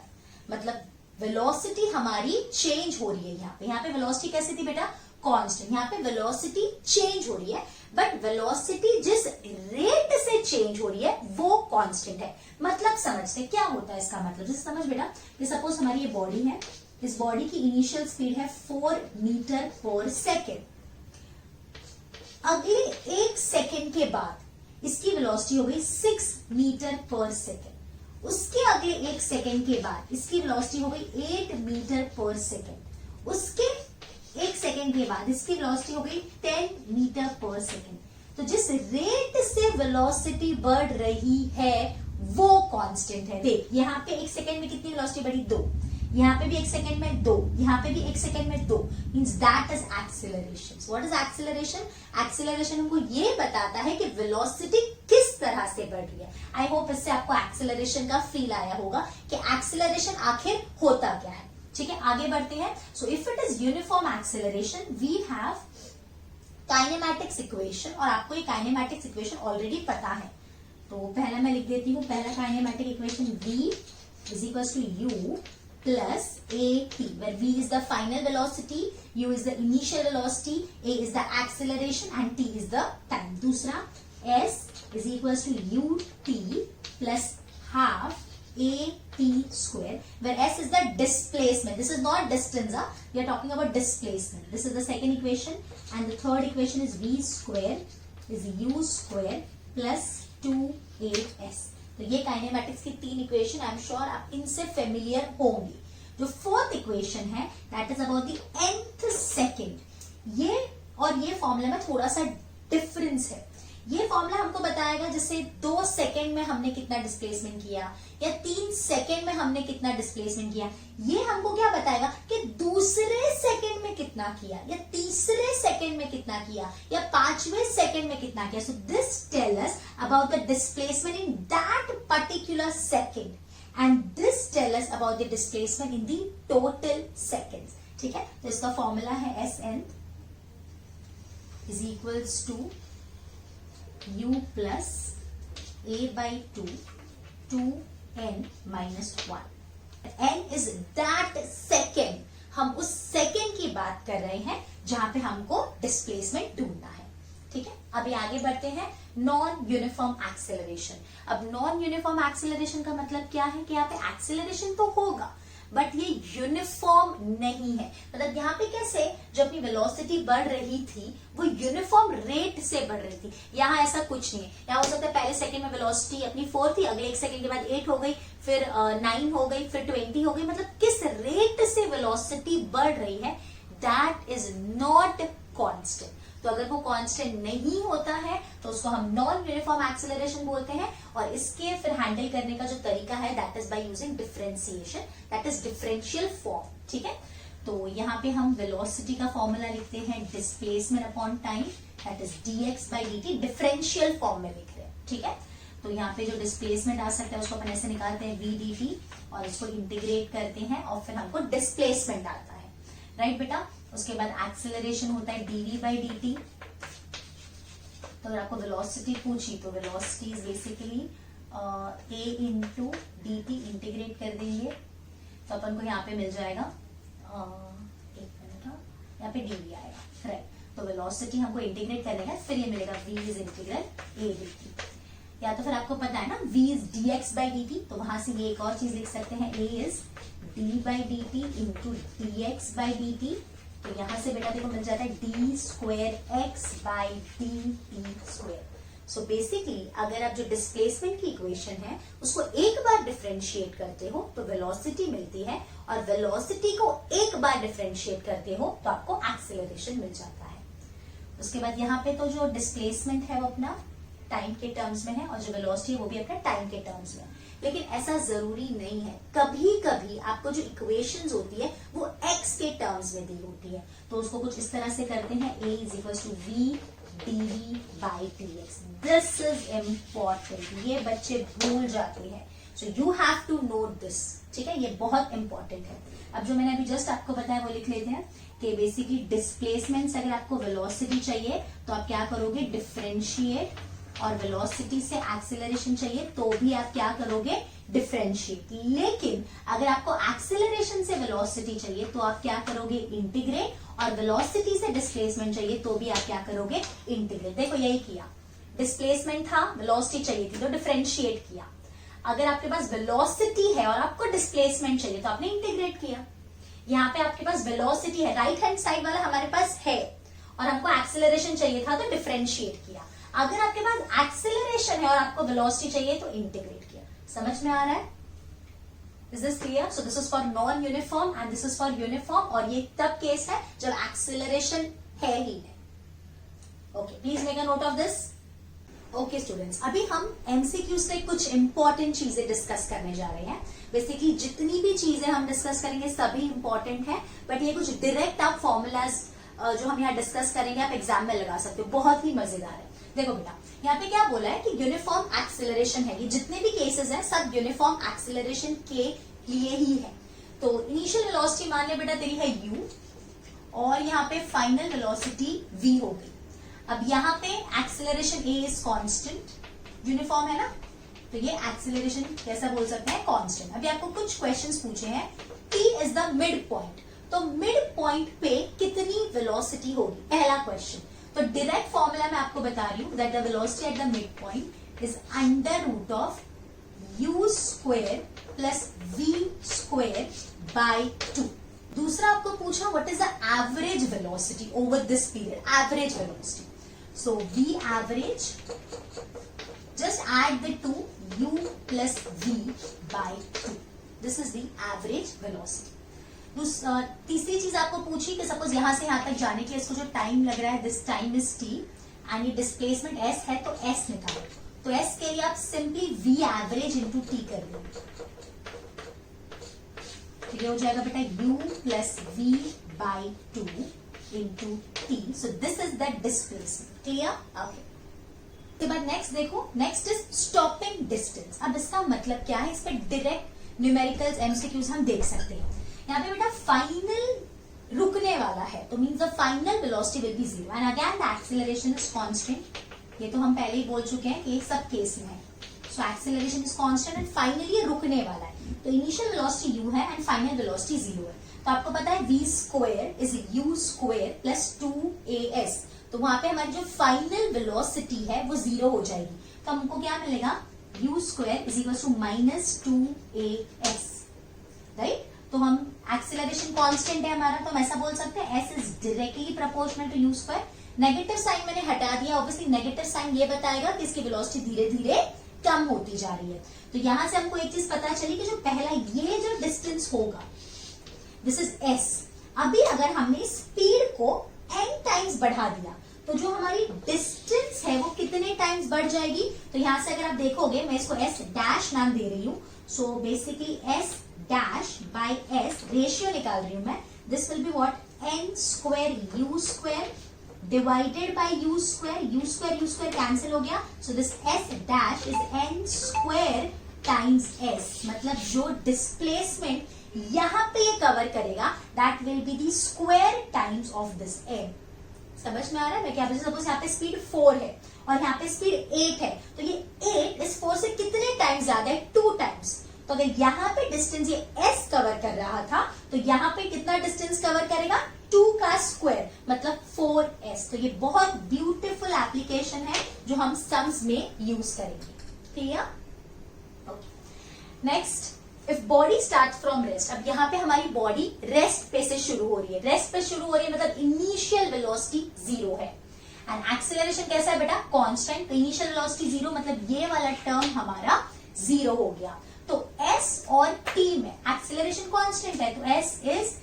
मतलब वेलोसिटी हमारी चेंज हो रही है यहाँ पे वेलोसिटी कैसे थी बेटा? कांस्टेंट। यहाँ पे वेलोसिटी चेंज हो रही है, बट वेलोसिटी जिस रेट से चेंज हो रही है वो कांस्टेंट है। मतलब समझते क्या होता है इसका मतलब? जैसे समझ बेटा, ये सपोज हमारी ये बॉडी है, इस बॉडी की इनिशियल स्पीड है 4 मीटर पर सेकेंड। अगले 1 सेकेंड के बाद इसकी वेलोसिटी हो गई 6 मीटर पर सेकेंड। उसके अगले 1 सेकेंड के बाद इसकी वेलोसिटी हो गई 8 मीटर पर सेकेंड। उसके 1 सेकेंड के बाद इसकी वेलोसिटी हो गई 10 मीटर पर सेकेंड। तो जिस रेट से वेलोसिटी बढ़ रही है वो कांस्टेंट है। देख यहाँ पे 1 सेकेंड में कितनी वेलोसिटी बढ़ी? 2। यहाँ पे भी 1 सेकेंड में 2, यहाँ पे भी 1 सेकेंड में 2, means that is acceleration. What is acceleration? Acceleration हमको ये बताता है कि वेलोसिटी किस तरह से बढ़ रही है। आई होप इससे आपको एक्सीलरेशन का फील आया होगा कि एक्सीलरेशन आखिर होता क्या है, ठीक है। आगे बढ़ते हैं। So if it is uniform acceleration we have kinematics equation, और आपको ये काइनेमैटिक्स इक्वेशन ऑलरेडी पता है, तो पहला मैं लिख देती हूँ। पहला kinematic equation v is equal to u plus at, where v is the final velocity, u is the initial velocity, a is the acceleration and t is the time. दूसरा s is equals to ut plus half at square, where s is the displacement. This is not distance, we are talking about displacement. This is the second equation, and the third equation is v square is u square plus 2as. तो ये kinematics की तीन equation, I am sure आप इनसे familiar होंगे. जो fourth equation है that is about the nth second. ये और ये फॉर्मूला में थोड़ा सा डिफरेंस है. ये फॉर्मूला हमको बताएगा जैसे 2 सेकेंड में हमने कितना डिस्प्लेसमेंट किया या 3 सेकेंड में हमने कितना डिस्प्लेसमेंट किया. ये हमको क्या बताएगा कि दूसरे सेकेंड में कितना किया या तीसरे सेकेंड में कितना किया या 5वें सेकेंड में कितना किया. So this tell us about the displacement in that particular second, and this tell us about the displacement in the total seconds. ठीक है, तो इसका फॉर्मूला है Sn is equals to u plus a by 2n minus 1. n is that second. हम उस second की बात कर रहे हैं जहां पे हमको डिस्प्लेसमेंट ढूंढना है. ठीक है, अभी आगे बढ़ते हैं. Non uniform acceleration. अब नॉन यूनिफॉर्म एक्सेलरेशन का मतलब क्या है कि यहाँ पे एक्सेलरेशन तो होगा बट ये यूनिफॉर्म नहीं है. मतलब यहाँ पे कैसे जो अपनी वेलोसिटी बढ़ रही थी वो यूनिफॉर्म रेट से बढ़ रही थी. यहाँ ऐसा कुछ नहीं है. यहाँ हो सकता है पहले सेकंड में वेलोसिटी अपनी 4 थी, अगले 1 सेकंड के बाद 8 हो गई, फिर 9 हो गई, फिर 20 हो गई. मतलब किस रेट से वेलोसिटी बढ़ रही है दैट इज नॉट कांस्टेंट. तो अगर वो कांस्टेंट नहीं होता है तो उसको हम नॉन यूनिफॉर्म एक्सेलरेशन बोलते हैं. और इसके फिर हैंडल करने का जो तरीका है that is by using differentiation, that is differential form. ठीक है, तो यहाँ पे हम वेलोसिटी का फॉर्मूला लिखते हैं displacement upon time, that is dx by dt. Differential form में लिख रहे हैं. ठीक है, तो यहाँ पे जो डिस्प्लेसमेंट आ सकता है उसको अपन ऐसे निकालते हैं v dt और इसको इंटीग्रेट करते हैं और फिर हमको डिस्प्लेसमेंट आता है. राइट बेटा, उसके बाद एक्सेलरेशन होता है dv by dt. तो अगर आपको वेलोसिटी पूछी तो velocity is basically a into dt. Integrate कर देंगे तो अपन को यहाँ पे मिल जाएगा एक मिनट, यहाँ पे dv आएगा. राइट, तो वेलोसिटी हमको इंटीग्रेट करने का फिर ये मिलेगा v is integral a dt. या तो फिर आपको पता है ना v is dx by dt, तो वहां से ये एक और चीज लिख सकते हैं a is d by dt into dx by dt. तो यहां से बेटा देखो मिल जाता है d square x by dt square. So basically अगर आप जो डिस्प्लेसमेंट की इक्वेशन है उसको एक बार डिफरेंशिएट करते हो तो वेलोसिटी मिलती है, और वेलोसिटी को एक बार डिफरेंशिएट करते हो तो आपको एक्सेलरेशन मिल जाता है. उसके बाद यहाँ पे तो जो डिस्प्लेसमेंट है वो अपना टाइम के टर्म्स में है और जो वेलोसिटी है वो भी अपना टाइम के टर्म्स में. लेकिन ऐसा जरूरी नहीं है. कभी कभी आपको जो इक्वेशंस होती है वो x के टर्म्स में दी होती है, तो उसको कुछ इस तरह से करते हैं a is equal to v dv by dx. This is important, ये बच्चे भूल जाते हैं. So you have to note this. ठीक है, ये बहुत इंपॉर्टेंट है. अब जो मैंने अभी जस्ट आपको बताया वो लिख लेते हैं कि बेसिकली डिस्प्लेसमेंट से अगर आपको वेलोसिटी चाहिए तो आप क्या करोगे, डिफरेंशिएट, और वेलोसिटी से एक्सेलरेशन चाहिए तो भी आप क्या करोगे, डिफरेंशिएट. लेकिन अगर आपको एक्सेलरेशन से वेलोसिटी चाहिए तो आप क्या करोगे, इंटीग्रेट, और वेलोसिटी से डिस्प्लेसमेंट चाहिए तो भी आप क्या करोगे, इंटीग्रेट. देखो यही किया, डिस्प्लेसमेंट था, वेलोसिटी चाहिए थी तो डिफरेंशिएट किया. अगर आपके पास वेलोसिटी है और आपको डिस्प्लेसमेंट चाहिए तो आपने इंटीग्रेट किया. यहाँ पे आपके पास वेलोसिटी है, राइट हैंड साइड वाला हमारे पास है, और हमको एक्सेलरेशन चाहिए था तो डिफरेंशिएट किया. अगर आपके पास एक्सेलरेशन है और आपको वेलोसिटी चाहिए तो इंटीग्रेट किया. समझ में आ रहा है? Is this clear? So this is for non uniform and this is for uniform, और ये तब केस है जब एक्सेलरेशन है ही है. Okay, please make a note of this. Okay students, अभी हम एमसीक्यू से कुछ इंपॉर्टेंट चीजें डिस्कस करने जा रहे हैं. बेसिकली जितनी भी चीजें हम डिस्कस करेंगे सभी इंपॉर्टेंट है, बट ये कुछ डायरेक्ट आप फॉर्मूलाज जो हम यहाँ डिस्कस करेंगे आप एग्जाम में लगा सकते हो. बहुत ही मजेदार है. देखो बेटा, यहाँ पे क्या बोला है कि यूनिफॉर्म एक्सेलरेशन है. ये जितने भी केसेस हैं सब यूनिफॉर्म एक्सेलरेशन के लिए ही है. तो इनिशियल वेलोसिटी मान लिया बेटा तेरी है u, और यहाँ पे फाइनल वेलोसिटी v हो गई. अब यहाँ पे acceleration a is constant, uniform है ना, तो ये एक्सेलरेशन कैसा बोल सकते हैं, कांस्टेंट. अभी आपको कुछ क्वेश्चंस पूछे हैं, t is the mid point. तो मिड पॉइंट पे कितनी वेलोसिटी होगी, पहला क्वेश्चन। तो डायरेक्ट फॉर्मूला मैं आपको बता रही हूं that the velocity at the mid point is under root of u square plus v square by 2। दूसरा आपको पूछा what is the average velocity over this period, average velocity. So v average, just add the two u plus v by 2. This is the average velocity. तीसरी चीज आपको पूछी कि suppose यहां से यहां तक जाने के लिए इसको जो टाइम लग रहा है this time is t and ये डिस्प्लेसमेंट s है तो s निकालो। तो s के लिए आप simply v average into t कर लो, तो ये हो जाएगा बेटा u plus v by 2 into t। So this is the displacement. Clear? Okay. के बाद नेक्स्ट देखो, नेक्स्ट इज स्टॉपिंग डिस्टेंस। अब इसका मतलब क्या है, इस पे डायरेक्ट न्यूमेरिकल्स एमसीक्यूज हम देख सकते हैं। यहाँ पे बेटा फाइनल रुकने वाला है तो means the final velocity will B 0 and again the acceleration is constant. ये तो हम पहले ही बोल चुके हैं कि ये सब केस में है। So acceleration is constant and finally ये रुकने वाला है। तो इनिशियल वेलोसिटी u है एंड फाइनल वेलोसिटी 0 है। तो आपको पता है v square is u square plus 2as। तो वहां पे हमारी जो फाइनल वेलोसिटी है वो 0 हो जाएगी। तो हमको क्या मिलेगा, u square is equal to minus 2as, right. तो हम एक्सीलरेशन कांस्टेंट है हमारा, तो हम ऐसा बोल सकते हैं s is directly proportional to u square. Negative sign मैंने हटा दिया, ऑब्वियसली नेगेटिव साइन ये बताएगा कि इसकी वेलोसिटी धीरे धीरे कम होती जा रही है। तो यहां से हमको एक चीज पता चली कि जो पहला ये जो डिस्टेंस होगा दिस इज s। अभी अगर हमने स्पीड को n टाइम्स बढ़ा दिया तो जो हमारी डिस्टेंस है वो कितने टाइम्स बढ़ जाएगी। तो यहां से अगर आप देखोगे, मैं इसको s डैश नाम दे रही हूं। So basically s dash by s ratio निकाल रही हूं मैं। This will be what, n square u square divided by u square cancel हो गया। So this s dash is n square times s। मतलब जो डिस्प्लेसमेंट यहां पे ये कवर करेगा that will be the square times of this n। समझ में आ रहा है मैं क्या बोल रही हूं? सपोज यहाँ पे स्पीड 4 है और यहाँ पे स्पीड 8 है, तो ये 8 इस 4 से कितने टाइम्स ज्यादा है, 2 टाइम्स। तो अगर यहाँ पे डिस्टेंस ये s कवर कर रहा था तो यहाँ पे कितना डिस्टेंस कवर करेगा, 2 का स्क्वायर मतलब 4s। तो ये बहुत ब्यूटीफुल एप्लीकेशन है जो हम सम्स में यूज करेंगे। Clear? Okay. Next, if body start from rest. अब यहाँ पे हमारी बॉडी रेस्ट पे से शुरू हो रही है, रेस्ट पे शुरू हो रही है मतलब इनिशियल वेलोसिटी 0 है एंड एक्सीलरेशन कैसा है बेटा, कांस्टेंट। तो इनिशियल वेलोसिटी 0 मतलब ये वाला टर्म हमारा 0 हो गया। तो s और t में एक्सीलरेशन कांस्टेंट है तो s is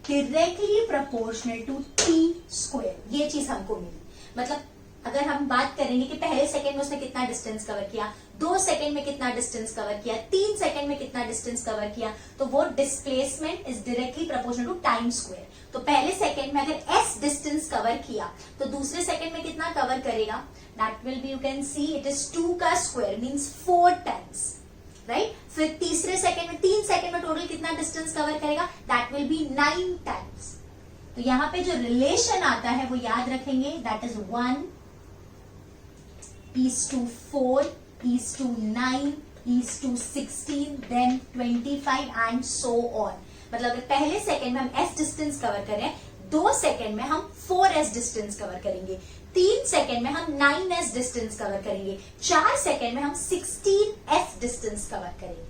directly proportional to t square. ये चीज हमको मिली। मतलब अगर हम बात करेंगे कि पहले सेकंड में उसने कितना डिस्टेंस कवर किया, 2 सेकंड में कितना डिस्टेंस कवर किया, 3 सेकंड में कितना डिस्टेंस कवर किया, तो वो displacement is directly proportional to time square. तो पहले सेकंड में अगर s डिस्टेंस कवर किया तो दूसरे सेकंड में कितना कवर करेगा, that will be, you can see it is 2 का स्क्वायर मींस 4 टाइम्स, राइट। फिर तीसरे सेकंड में, 3 सेकंड में टोटल कितना डिस्टेंस कवर करेगा, दैट विल बी 9 टाइम्स। तो यहाँ पे जो रिलेशन आता है वो याद रखेंगे, that is 1 is to 4 is to 9 is to 16 then 25 and so on। मतलब अगर पहले सेकंड में हम s डिस्टेंस कवर करें, 2 सेकंड में हम 4s डिस्टेंस कवर करेंगे, 3 सेकंड में हम 9s डिस्टेंस कवर करेंगे, 4 सेकंड में हम 16s डिस्टेंस कवर करेंगे।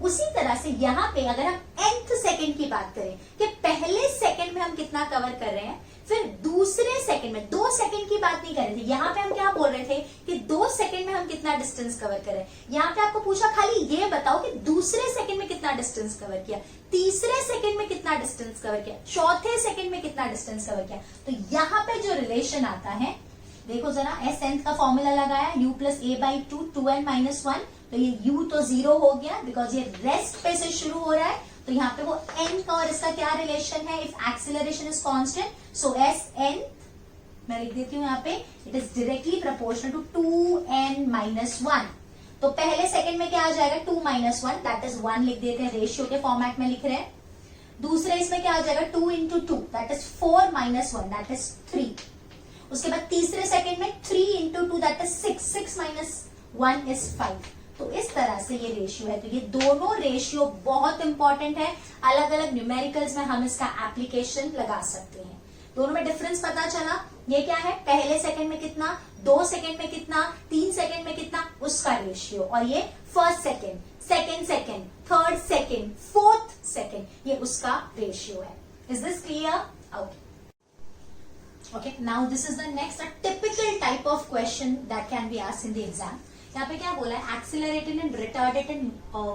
उसी तरह से यहाँ पे अगर हम nth सेकंड की बात करें कि पहले सेकंड में हम कितना कवर कर रहे हैं, फिर दूसरे सेकंड में, 2 सेकंड की बात नहीं कर रहे थे, यहाँ पे हम क्या बोल रहे थे कि 2 सेकंड में हम कितना डिस्टेंस कवर कर रहे हैं। यहाँ पे आपको पूछा खाली ये बताओ कि दूसरे सेकंड में कितना डिस्टेंस कवर किया, तीसरे सेकंड में कितना डिस्टेंस कवर किया, चौथे सेकंड में कितना डिस्टेंस कवर किया। तो यहाँ पे जो रिलेशन आता है, देखो जरा, s nth का फॉर्मूला लगाया u plus a by 2 2n minus 1। तो ये u तो 0 हो गया बिकॉज ये रेस्ट पे से शुरू हो रहा है। तो यहाँ पे वो n का और इसका क्या रिलेशन है, if acceleration is constant so s n, मैं लिख देती हूँ यहाँ पे, it is directly proportional to 2n minus 1। तो पहले सेकंड में क्या आ जाएगा, 2 माइनस 1 दैट इज 1 लिख देते हैं, रेशियो के फॉर्मेट में लिख रहे हैं। दूसरे इसमें क्या आ जाएगा, 2 into 2 that is 4 minus 1 that is 3। उसके बाद तीसरे सेकंड में 3 into 2 that is 6 minus 1 is 5। तो इस तरह से ये रेशियो है। तो ये दोनों रेशियो बहुत इंपॉर्टेंट है, अलग अलग न्यूमेरिकल्स में हम इसका एप्लीकेशन लगा सकते हैं। दोनों में डिफरेंस पता चला, ये क्या है, पहले सेकंड में कितना, 2 सेकंड में कितना, 3 सेकंड में कितना, उसका रेशियो, और ये first second, second second, third second, fourth second, ये उसका रेशियो है। Is this clear? Okay okay, now this is the next a typical type of question that can be asked in the exam. यहाँ पे क्या बोला है, accelerated and retarded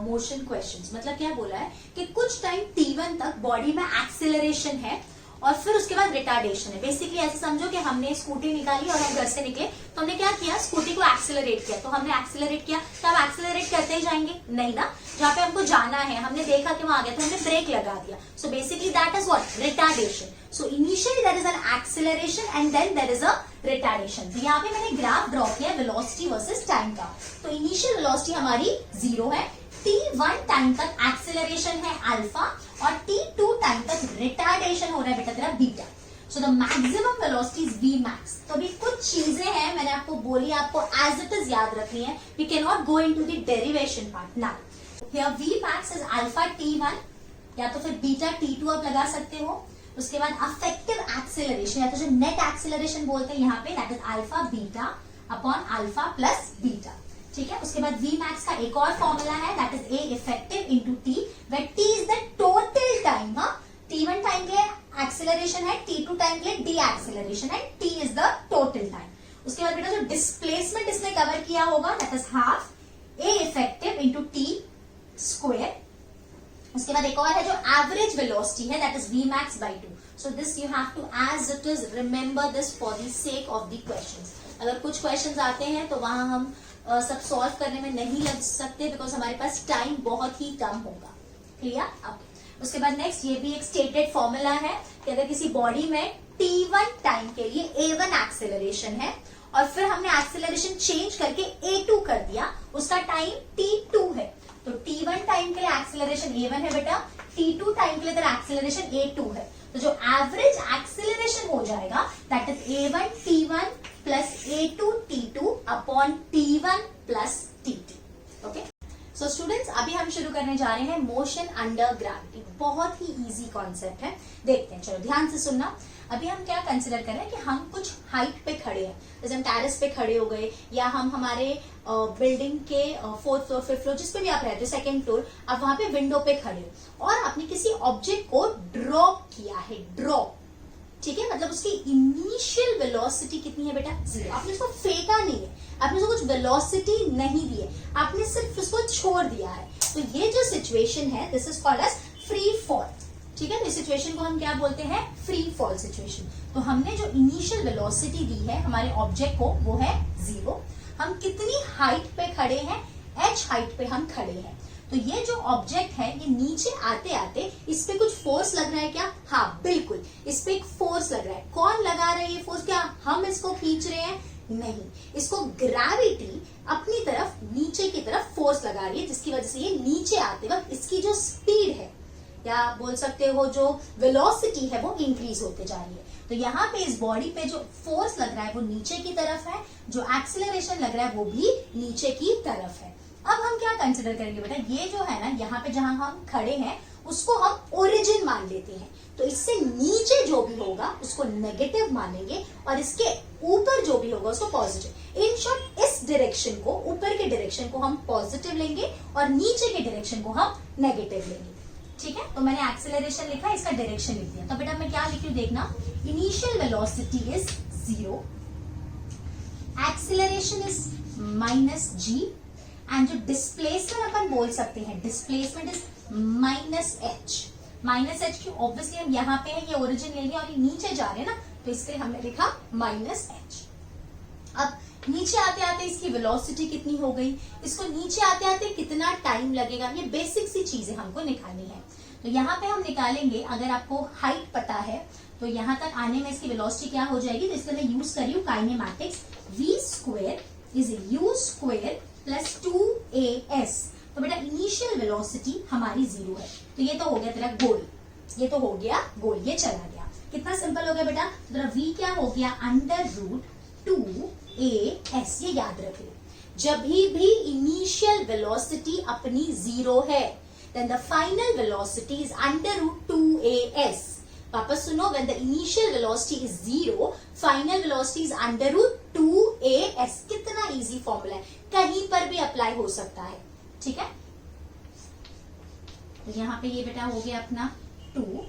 motion questions. मतलब क्या बोला है कि कुछ टाइम t1 तक बॉडी में एक्सिलरेशन है और फिर उसके बाद रिटार्डेशन है। बेसिकली ऐसे समझो कि हमने स्कूटी निकाली और हम घर से निकले, तो हमने क्या किया, स्कूटी को एक्सिलरेट किया। तो हमने एक्सिलरेट किया, तो हम एक्सिलरेट करते ही जाएंगे नहीं ना, जहाँ पे हमको जाना है हमने देखा कि वहां आ गया तो हमने ब्रेक लगा दिया। So basically that is what, retardation. So initially there is an acceleration and then there is a retardation. तो यहाँ पे मैंने ग्राफ ड्रॉ किया वेलोसिटी वर्सेस टाइम का। तो इनिशियल वेलोसिटी हमारी 0 है, t1 टाइम तक एक्सिलरेशन है अल्फा और t2 टाइम तक रिटार्डेशन हो रहा है बेटा तेरा beta. So the maximum velocity is v max। तो अभी कुछ चीजें हैं मैंने आपको बोली, आपको एज इट इज याद रखनी है, we can not go into the derivation part now. Here v max is alpha t1 या तो फिर बीटा t2 आप लगा सकते हो। उसके बाद अफेक्टिव एक्सिलरेशन या तो जो नेट एक्सिलरेशन बोलते हैं यहाँ पे, that is alpha beta upon alpha plus beta. ठीक है, उसके बाद v max का एक और फॉर्मूला है, that is a effective into t, where t is the total time. t1 time के लिए एक्सिलरेशन है, t2 टाइम के लिए डी एक्सिलरेशन है, t is the total time. उसके बाद बेटा जो डिस्प्लेसमेंट इसने कवर किया होगा, that is half a effective into t square. उसके बाद एक और है जो एवरेज वेलोसिटी है, that is v max by 2। So this you have to as it is remember this for the sake of the questions. अगर कुछ questions आते हैं तो वहां हम सब सॉल्व करने में नहीं लग सकते, बिकॉज हमारे पास टाइम बहुत ही कम होगा। क्लियर? अब उसके बाद नेक्स्ट, ये भी एक स्टेटेड फॉर्मूला है कि अगर किसी बॉडी में t1 टाइम के लिए a1 एक्सेलरेशन है और फिर हमने एक्सेलरेशन चेंज करके a2 कर दिया, उसका टाइम t2 है। तो t1 टाइम के लिए एक्सेलरेशन a1 है बेटा, t2 टाइम के लिए तेरा एक्सेलरेशन a2 है। तो जो एवरेज एक्सेलरेशन हो जाएगा, that is a1 t1 plus a2 t2 upon t1 plus t2। Okay, so students अभी हम शुरू करने जा रहे हैं मोशन अंडर ग्रेविटी। बहुत ही इजी कॉन्सेप्ट है, देखते हैं, चलो ध्यान से सुनना। अभी हम क्या कंसिडर कर रहे हैं कि हम कुछ हाइट पे खड़े हैं, जैसे हम टेरेस पे खड़े हो गए या हम हमारे बिल्डिंग के 4th फ्लोर 5th फ्लोर जिस पे भी आप रहते हो, 2nd फ्लोर, आप वहां पे विंडो पे खड़े हो और आपने किसी ऑब्जेक्ट को ड्रॉप किया है, ड्रॉप। ठीक है, मतलब उसकी इनिशियल वेलोसिटी कितनी है बेटा, 0। आपने उसको फेंका नहीं है, आपने उसको कुछ वेलोसिटी नहीं दी है, आपने सिर्फ उसको छोड़ दिया है। तो ये जो सिचुएशन है, this is called as free fall. ठीक है, तो इस सिचुएशन को हम क्या बोलते हैं, फ्री फॉल सिचुएशन। तो हमने जो इनिशियल वेलोसिटी दी है हमारे ऑब्जेक्ट को, वो है 0। हम कितनी हाइट पे खड़े हैं, h हाइट पे हम खड़े हैं। तो ये जो ऑब्जेक्ट है, ये नीचे आते आते इस पे कुछ फोर्स लग रहा है क्या, हाँ बिल्कुल, इस पे एक फोर्स लग रहा है। कौन लगा रहा है ये फोर्स, क्या हम इसको खींच रहे हैं, नहीं, इसको ग्रेविटी अपनी तरफ नीचे की तरफ फोर्स लगा रही है, जिसकी वजह से ये नीचे आते वक्त इसकी जो स्पीड है या बोल सकते हो जो वेलोसिटी है वो इंक्रीज होते जा रही है। तो यहाँ पे इस बॉडी पे जो फोर्स लग रहा है वो नीचे की तरफ है, जो एक्सिलरेशन लग रहा है वो भी नीचे की तरफ है। अब हम क्या कंसिडर करेंगे बेटा, ये जो है ना यहाँ पे जहां हम खड़े हैं उसको हम ओरिजिन मान लेते हैं। तो इससे नीचे जो भी होगा उसको नेगेटिव मानेंगे और इसके ऊपर जो भी होगा उसको पॉजिटिव। इन शॉर्ट, इस डायरेक्शन को, ऊपर के डायरेक्शन को हम पॉजिटिव लेंगे और नीचे के डायरेक्शन को हम नेगेटिव लेंगे। ठीक है, तो मैंने एक्सेलरेशन लिखा, इसका डायरेक्शन लिख दिया। तो बेटा मैं क्या लिख रही हूँ देखना, initial velocity is 0, acceleration is -g and जो डिस्प्लेसमेंट अपन बोल सकते हैं, डिस्प्लेसमेंट इज -h। -h की ऑब्वियसली हम यहाँ पे है, ये ओरिजिन ले लिया और ये नीचे जा रहे हैं ना, तो इसलिए हमने लिखा -h। अब नीचे आते आते इसकी वेलोसिटी कितनी हो गई, इसको नीचे आते आते कितना टाइम लगेगा, ये बेसिक सी चीजें हमको निकालनी है। तो यहाँ पे हम निकालेंगे, अगर आपको हाइट पता है तो यहाँ तक आने में इसकी वेलोसिटी क्या हो जाएगी, तो इसलिए मैं यूज कर रही हूँ kinematics, v² is u² plus 2as। तो बेटा इनिशियल वेलोसिटी हमारी 0 है, तो ये तो हो गया तेरा गोल, ये तो हो गया गोल, ये चला गया। कितना सिंपल हो गया बेटा, तो तेरा v क्या हो गया, √2as, ये याद रख लो। जब भी इनिशियल वेलोसिटी अपनी 0 है, then the final velocity is under root 2as. वापस सुनो, when the initial velocity is 0, final velocity is under root 2as. कितना इजी फॉर्मूला है, कहीं पर भी अप्लाई हो सकता है, ठीक है। तो यहाँ पे ये बेटा हो गया अपना 2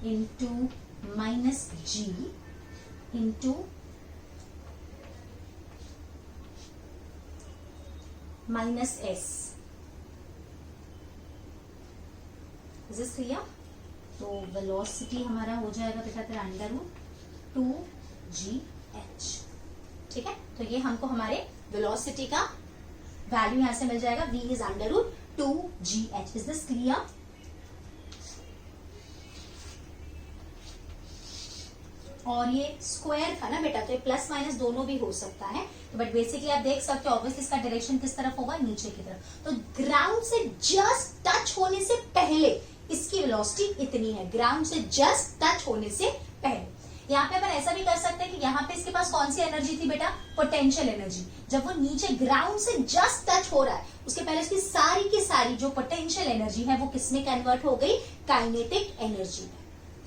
into minus G into minus S. Is this clear? तो वेलोसिटी हमारा हो जाएगा बेटा तेरा अंडर रूट 2gh, ठीक है। तो ये हमको हमारे वेलोसिटी का वैल्यू यहां से मिल जाएगा, v is under root 2gh। Is this clear? और ये स्क्वायर था ना बेटा, तो ये प्लस माइनस दोनों भी हो सकता है, तो बट बेसिकली आप देख सकते हो ऑब्वियसली इसका डायरेक्शन किस तरफ होगा, नीचे की तरफ। तो ग्राउंड से जस्ट टच होने से पहले इसकी वेलोसिटी इतनी है, ग्राउंड से जस्ट टच होने से पहले। यहाँ पे अपन ऐसा भी कर सकते हैं कि यहाँ पे इसके पास कौन सी एनर्जी थी बेटा, पोटेंशियल एनर्जी। जब वो नीचे ग्राउंड से जस्ट टच हो रहा है, उसके पहले उसकी सारी की सारी जो पोटेंशियल एनर्जी है वो किसमें कन्वर्ट हो गई, काइनेटिक एनर्जी में,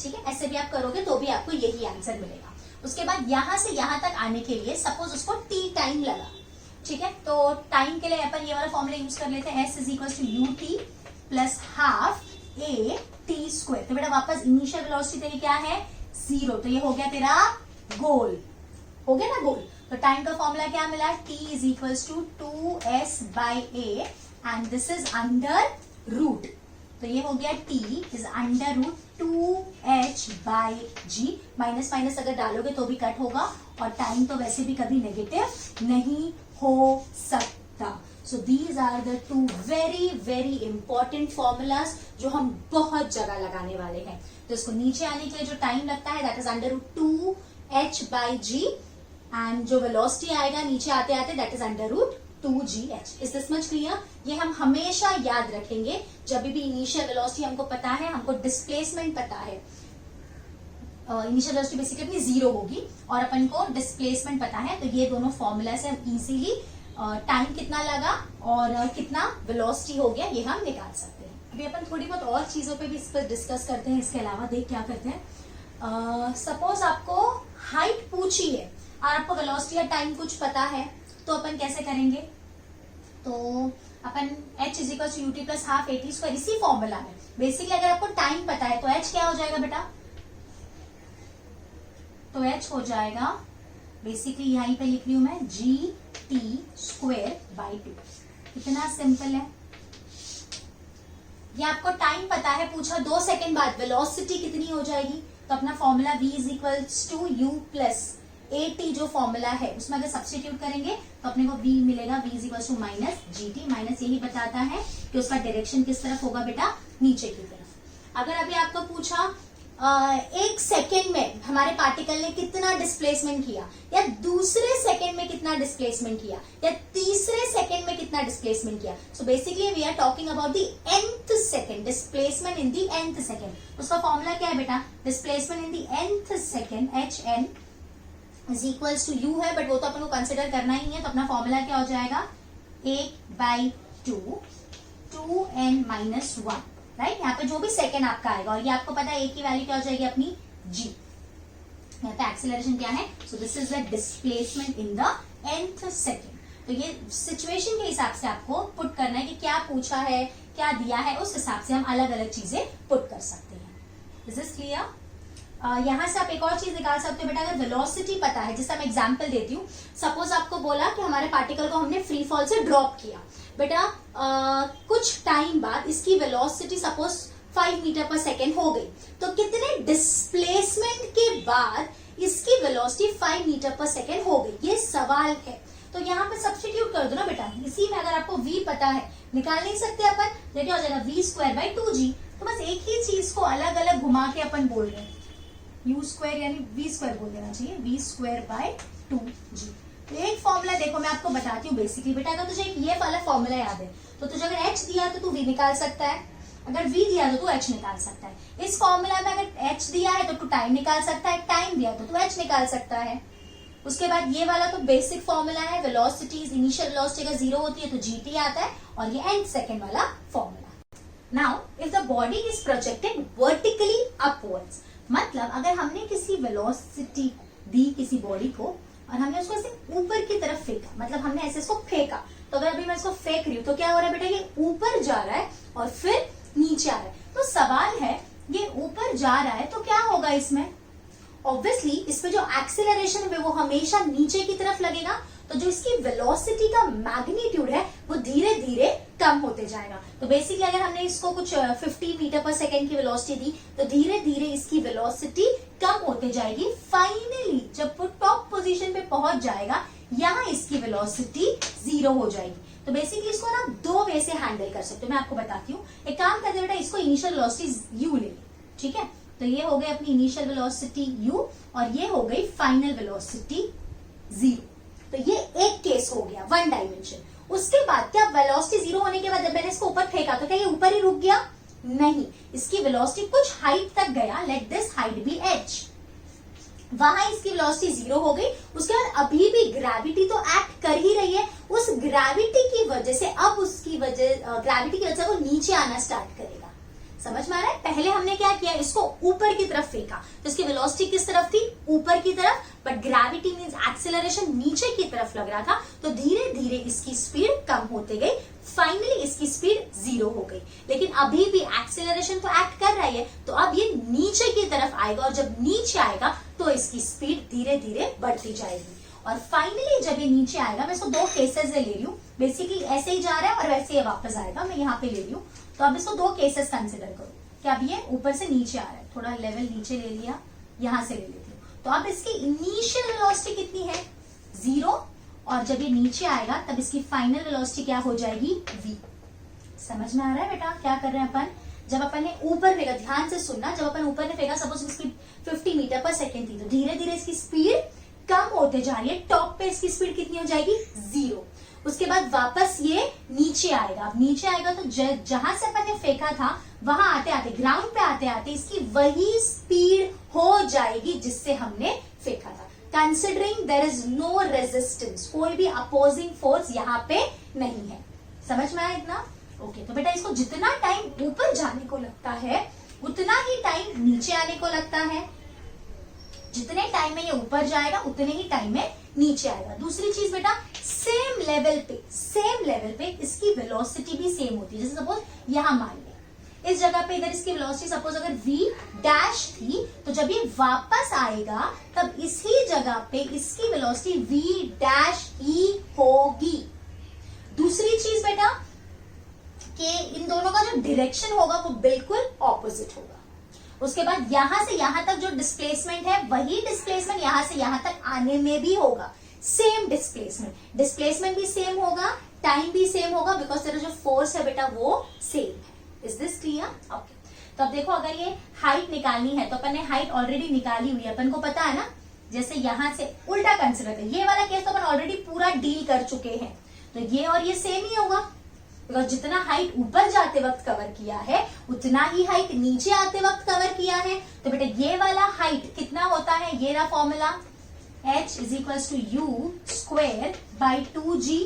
ठीक है। ऐसे भी आप करोगे तो भी आपको यही आंसर मिलेगा। उसके बाद यहां से यहां तक आने के लिए सपोज उसको t टाइम लगा, ठीक है। तो टाइम के लिए अपन ये वाला फॉर्मूला यूज कर लेते हैं, s is equal to U T plus half A T square. तो बेटा वापस इनिशियल वेलोसिटी तेरी क्या है, 0, तो ये हो गया तेरा गोल, हो गया ना गोल। तो टाइम का फॉर्मूला क्या मिला, t is equal to 2s by A and this is under root, तो ये हो गया t is under root 2h by G. Minus minus अगर डालोगे तो भी कट होगा, और टाइम तो वैसे भी कभी नेगेटिव नहीं हो सकता। So these are the 2 very very important formulas जो हम बहुत जगह लगाने वाले हैं। तो इसको नीचे आने के लिए जो टाइम लगता है that is under root 2h by G, and जो वेलोसिटी आएगा नीचे आते आते that is under root 2gh। Is this much clear? ये हम हमेशा याद रखेंगे जब भी इनिशियल वेलोसिटी हमको पता है, हमको डिस्प्लेसमेंट पता है। इनिशियल वेलोसिटी बेसिकली अपनी 0 होगी और अपन को डिस्प्लेसमेंट पता है, तो ये दोनों फॉर्मूला से हम इजीली टाइम कितना लगा और कितना वेलोसिटी हो गया ये हम निकाल सकते हैं। अभी अपन थोड़ी बहुत और चीजों पे भी इस पर डिस्कस करते हैं। इसके अलावा देख क्या करते हैं, सपोज आपको हाइट पूछी है और आपको वेलोसिटी या टाइम कुछ पता है, तो अपन कैसे करेंगे, तो अपन h is equal to U T plus half A T square, इसी फॉर्मूला में बेसिकली अगर आपको टाइम पता है तो h क्या हो जाएगा बेटा, तो h हो जाएगा बेसिकली यहीं पे लिख रही हूं मैं जी टी स्क्वायर बाई 2। कितना सिंपल है, ये आपको टाइम पता है, पूछा 2 सेकेंड बाद वेलोसिटी कितनी हो जाएगी, तो अपना formula v is equal to U plus A T जो फॉर्मूला है उसमें अगर सब्स्टिट्यूट करेंगे तो अपने को v मिलेगा, v is equal to minus G T. Minus यही बताता है कि उसका डायरेक्शन किस तरफ होगा बेटा, नीचे की तरफ। अगर अभी आपको पूछा 1 सेकेंड में हमारे पार्टिकल ने कितना डिस्प्लेसमेंट किया, या दूसरे सेकेंड में कितना डिस्प्लेसमेंट किया, या तीसरे सेकेंड में कितना डिस्प्लेसमेंट किया, so basically we are talking about the nth second, displacement in the nth second. उसका फॉर्मूला क्या है बेटा, displacement in the nth second H N is equals to U है, बट वो तो अपन को कंसिडर करना ही है, तो अपना फॉर्मूला क्या हो जाएगा 1/2 2n माइनस 1, राइट। यहाँ पे जो भी सेकेंड आपका आएगा, और ये आपको पता है एक की वैल्यू क्या हो जाएगी अपनी g। यहाँ पे एक्सीलरेशन क्या है, सो this is the displacement in the nth second. तो ये सिचुएशन के हिसाब से आपको पुट करना है कि क्या पूछा है, क्या दिया है, उस हिसाब से हम अलग अलग चीजें पुट कर सकते हैं। This is clear? यहां से आप एक और चीज निकाल सकते हो बेटा, अगर वेलोसिटी पता है, जैसे मैं एग्जांपल देती हूँ, सपोज आपको बोला कि हमारे पार्टिकल को हमने फ्री फॉल से ड्रॉप किया बेटा, कुछ टाइम बाद इसकी वेलोसिटी सपोज 5 मीटर पर सेकेंड हो गई, तो कितने डिस्प्लेसमेंट के बाद इसकी वेलोसिटी 5 मीटर पर सेकेंड हो गई, ये सवाल है। तो यहाँ पे सब्स्टिट्यूट कर दो ना बेटा, इसी में अगर आपको v पता है निकाल नहीं सकते अपन, देखिए हो जाएगा v स्क्वायर बाई 2g। तो बस एक ही चीज को अलग अलग घुमा के अपन बोल रहे हैं, u स्क्वायर यानी v स्क्वायर बोल देना चाहिए, v स्क्वायर बाय 2g। तो एक फॉर्मूला देखो मैं आपको बताती हूँ बेसिकली बेटा, अगर तुझे ये वाला फॉर्मूला याद है तो तुझे अगर h दिया तो तू v निकाल सकता है, अगर v दिया तो तू h निकाल सकता है। इस फॉर्मूला में अगर h दिया है तो तू टाइम निकाल सकता है, टाइम दिया तो तू h निकाल सकता है, उसके बाद ये वाला तो बेसिक फॉर्मूला है, वेलोसिटी इनिशियल वेलोसिटी अगर 0 होती है तो जीटी आता है, और ये एंड सेकेंड वाला formula. Now if the body is projected vertically upwards, मतलब अगर हमने किसी वेलोसिटी दी किसी बॉडी को और हमने उसको ऐसे ऊपर की तरफ फेंका, मतलब हमने ऐसे इसको फेंका, तो अगर अभी मैं इसको फेंक रही हूँ तो क्या हो रहा है बेटा, ये ऊपर जा रहा है और फिर नीचे आ रहा है। तो सवाल है ये ऊपर जा रहा है तो क्या होगा इसमें, ऑब्वियसली इसमें जो एक्सेलरेशन है वो हमेशा नीचे की तरफ लगेगा, तो जो इसकी वेलोसिटी का मैग्नीट्यूड है वो धीरे धीरे कम होते जाएगा। तो बेसिकली अगर हमने इसको कुछ 50 मीटर पर सेकेंड की वेलोसिटी दी तो धीरे धीरे इसकी वेलोसिटी कम होते जाएगी। फाइनली जब वो टॉप पोजीशन पे पहुंच जाएगा यहाँ इसकी वेलोसिटी 0 हो जाएगी। तो बेसिकली इसको ना दो वे से हैंडल कर सकते हो, मैं आपको बताती हूँ। एक काम करते बेटा, इसको इनिशियल वेलोसिटी u ले ली, ठीक है। तो ये हो गई अपनी इनिशियल वेलोसिटी u और ये हो गई फाइनल वेलोसिटी 0। तो ये एक केस हो गया, वन डायमेंशन। उसके बाद क्या वेलोसिटी 0 होने के बाद जब मैंने इसको ऊपर फेंका तो क्या ये ऊपर ही रुक गया? नहीं, इसकी वेलोसिटी कुछ हाइट तक गया, let this height be h, वहां इसकी वेलोसिटी 0 हो गई। उसके बाद अभी भी ग्रेविटी तो एक्ट कर ही रही है, उस ग्रेविटी की वजह से अब उसकी ग्रेविटी की वजह से वो नीचे आना स्टार्ट करेगा। समझ में आ रहा है? पहले हमने क्या किया, इसको ऊपर की तरफ फेंका तो इसकी वेलोसिटी किस तरफ थी? ऊपर की तरफ, बट ग्रेविटी मींस एक्सेलरेशन नीचे की तरफ लग रहा था, तो धीरे धीरे इसकी स्पीड कम होते गई। फाइनली इसकी स्पीड 0 हो गई, लेकिन अभी भी एक्सेलरेशन तो एक्ट कर रही है, तो अब ये नीचे की तरफ आएगा और जब नीचे आएगा तो इसकी स्पीड धीरे धीरे बढ़ती जाएगी। और फाइनली जब ये नीचे आएगा, मैं इसको दो केसेस ले रही हूँ, बेसिकली ऐसे ही जा रहा है और वैसे ही वापस आएगा, मैं यहाँ पे ले रही हूँ। तो अब इसको दो केसेस कंसिडर करो कि अब ये ऊपर से नीचे आ रहा है, थोड़ा लेवल नीचे ले लिया, यहाँ से ले लेती हूँ। तो अब इसकी इनिशियल वेलोसिटी कितनी है? 0, और जब ये नीचे आएगा तब इसकी फाइनल वेलोसिटी क्या हो जाएगी? v। समझ में आ रहा है बेटा क्या कर रहे हैं अपन? जब अपन ने ऊपर फेंका, ध्यान से सुनना, जब अपन ऊपर ने फेंका, सपोज इसकी 50 मीटर पर सेकेंड थी, तो धीरे धीरे इसकी स्पीड कम होते जा रही है। टॉप पे इसकी स्पीड कितनी हो जाएगी? 0। उसके बाद वापस ये नीचे आएगा। अब नीचे आएगा तो जहां से अपन ने फेंका था वहां आते आते, ग्राउंड पे आते आते इसकी वही स्पीड हो जाएगी जिससे हमने फेंका था। Considering there is no resistance, कोई भी अपोजिंग फोर्स यहाँ पे नहीं है। समझ में आया इतना? ओके, तो बेटा इसको जितना टाइम ऊपर जाने को लगता है उतना ही टाइम नीचे आने को लगता है। जितने टाइम में ये ऊपर जाएगा उतने ही टाइम में नीचे आएगा। दूसरी चीज बेटा, सेम लेवल पे इसकी वेलोसिटी भी सेम होती है। जैसे सपोज यहां मान ले, इस जगह पे इधर इसकी वेलोसिटी सपोज अगर v डैश थी, तो जब ये वापस आएगा तब इसी जगह पे इसकी वेलोसिटी v डैश ही होगी। दूसरी चीज बेटा कि इन दोनों का जो डायरेक्शन होगा वो बिल्कुल ऑपोजिट होगा। उसके बाद यहां से यहां तक जो डिस्प्लेसमेंट है वही डिस्प्लेसमेंट यहां से यहां तक आने में भी होगा। सेम डिस्प्लेसमेंट भी सेम होगा, टाइम भी सेम होगा, बिकॉज तेरा जो फोर्स है बेटा वो सेम है। Is this clear? ओके, तो अब देखो अगर ये हाइट निकालनी है तो अपन ने हाइट ऑलरेडी निकाली हुई है, अपन को पता है ना। जैसे यहां से उल्टा कंसिडर करें, ये वाला केस तो अपन ऑलरेडी पूरा डील कर चुके हैं, तो ये और ये सेम ही होगा, बिकॉज जितना हाइट ऊपर जाते वक्त कवर किया है उतना ही हाइट नीचे आते वक्त कवर किया है। तो बेटा ये वाला हाइट कितना होता है? ये रहा formula, h is equal to U square by 2g।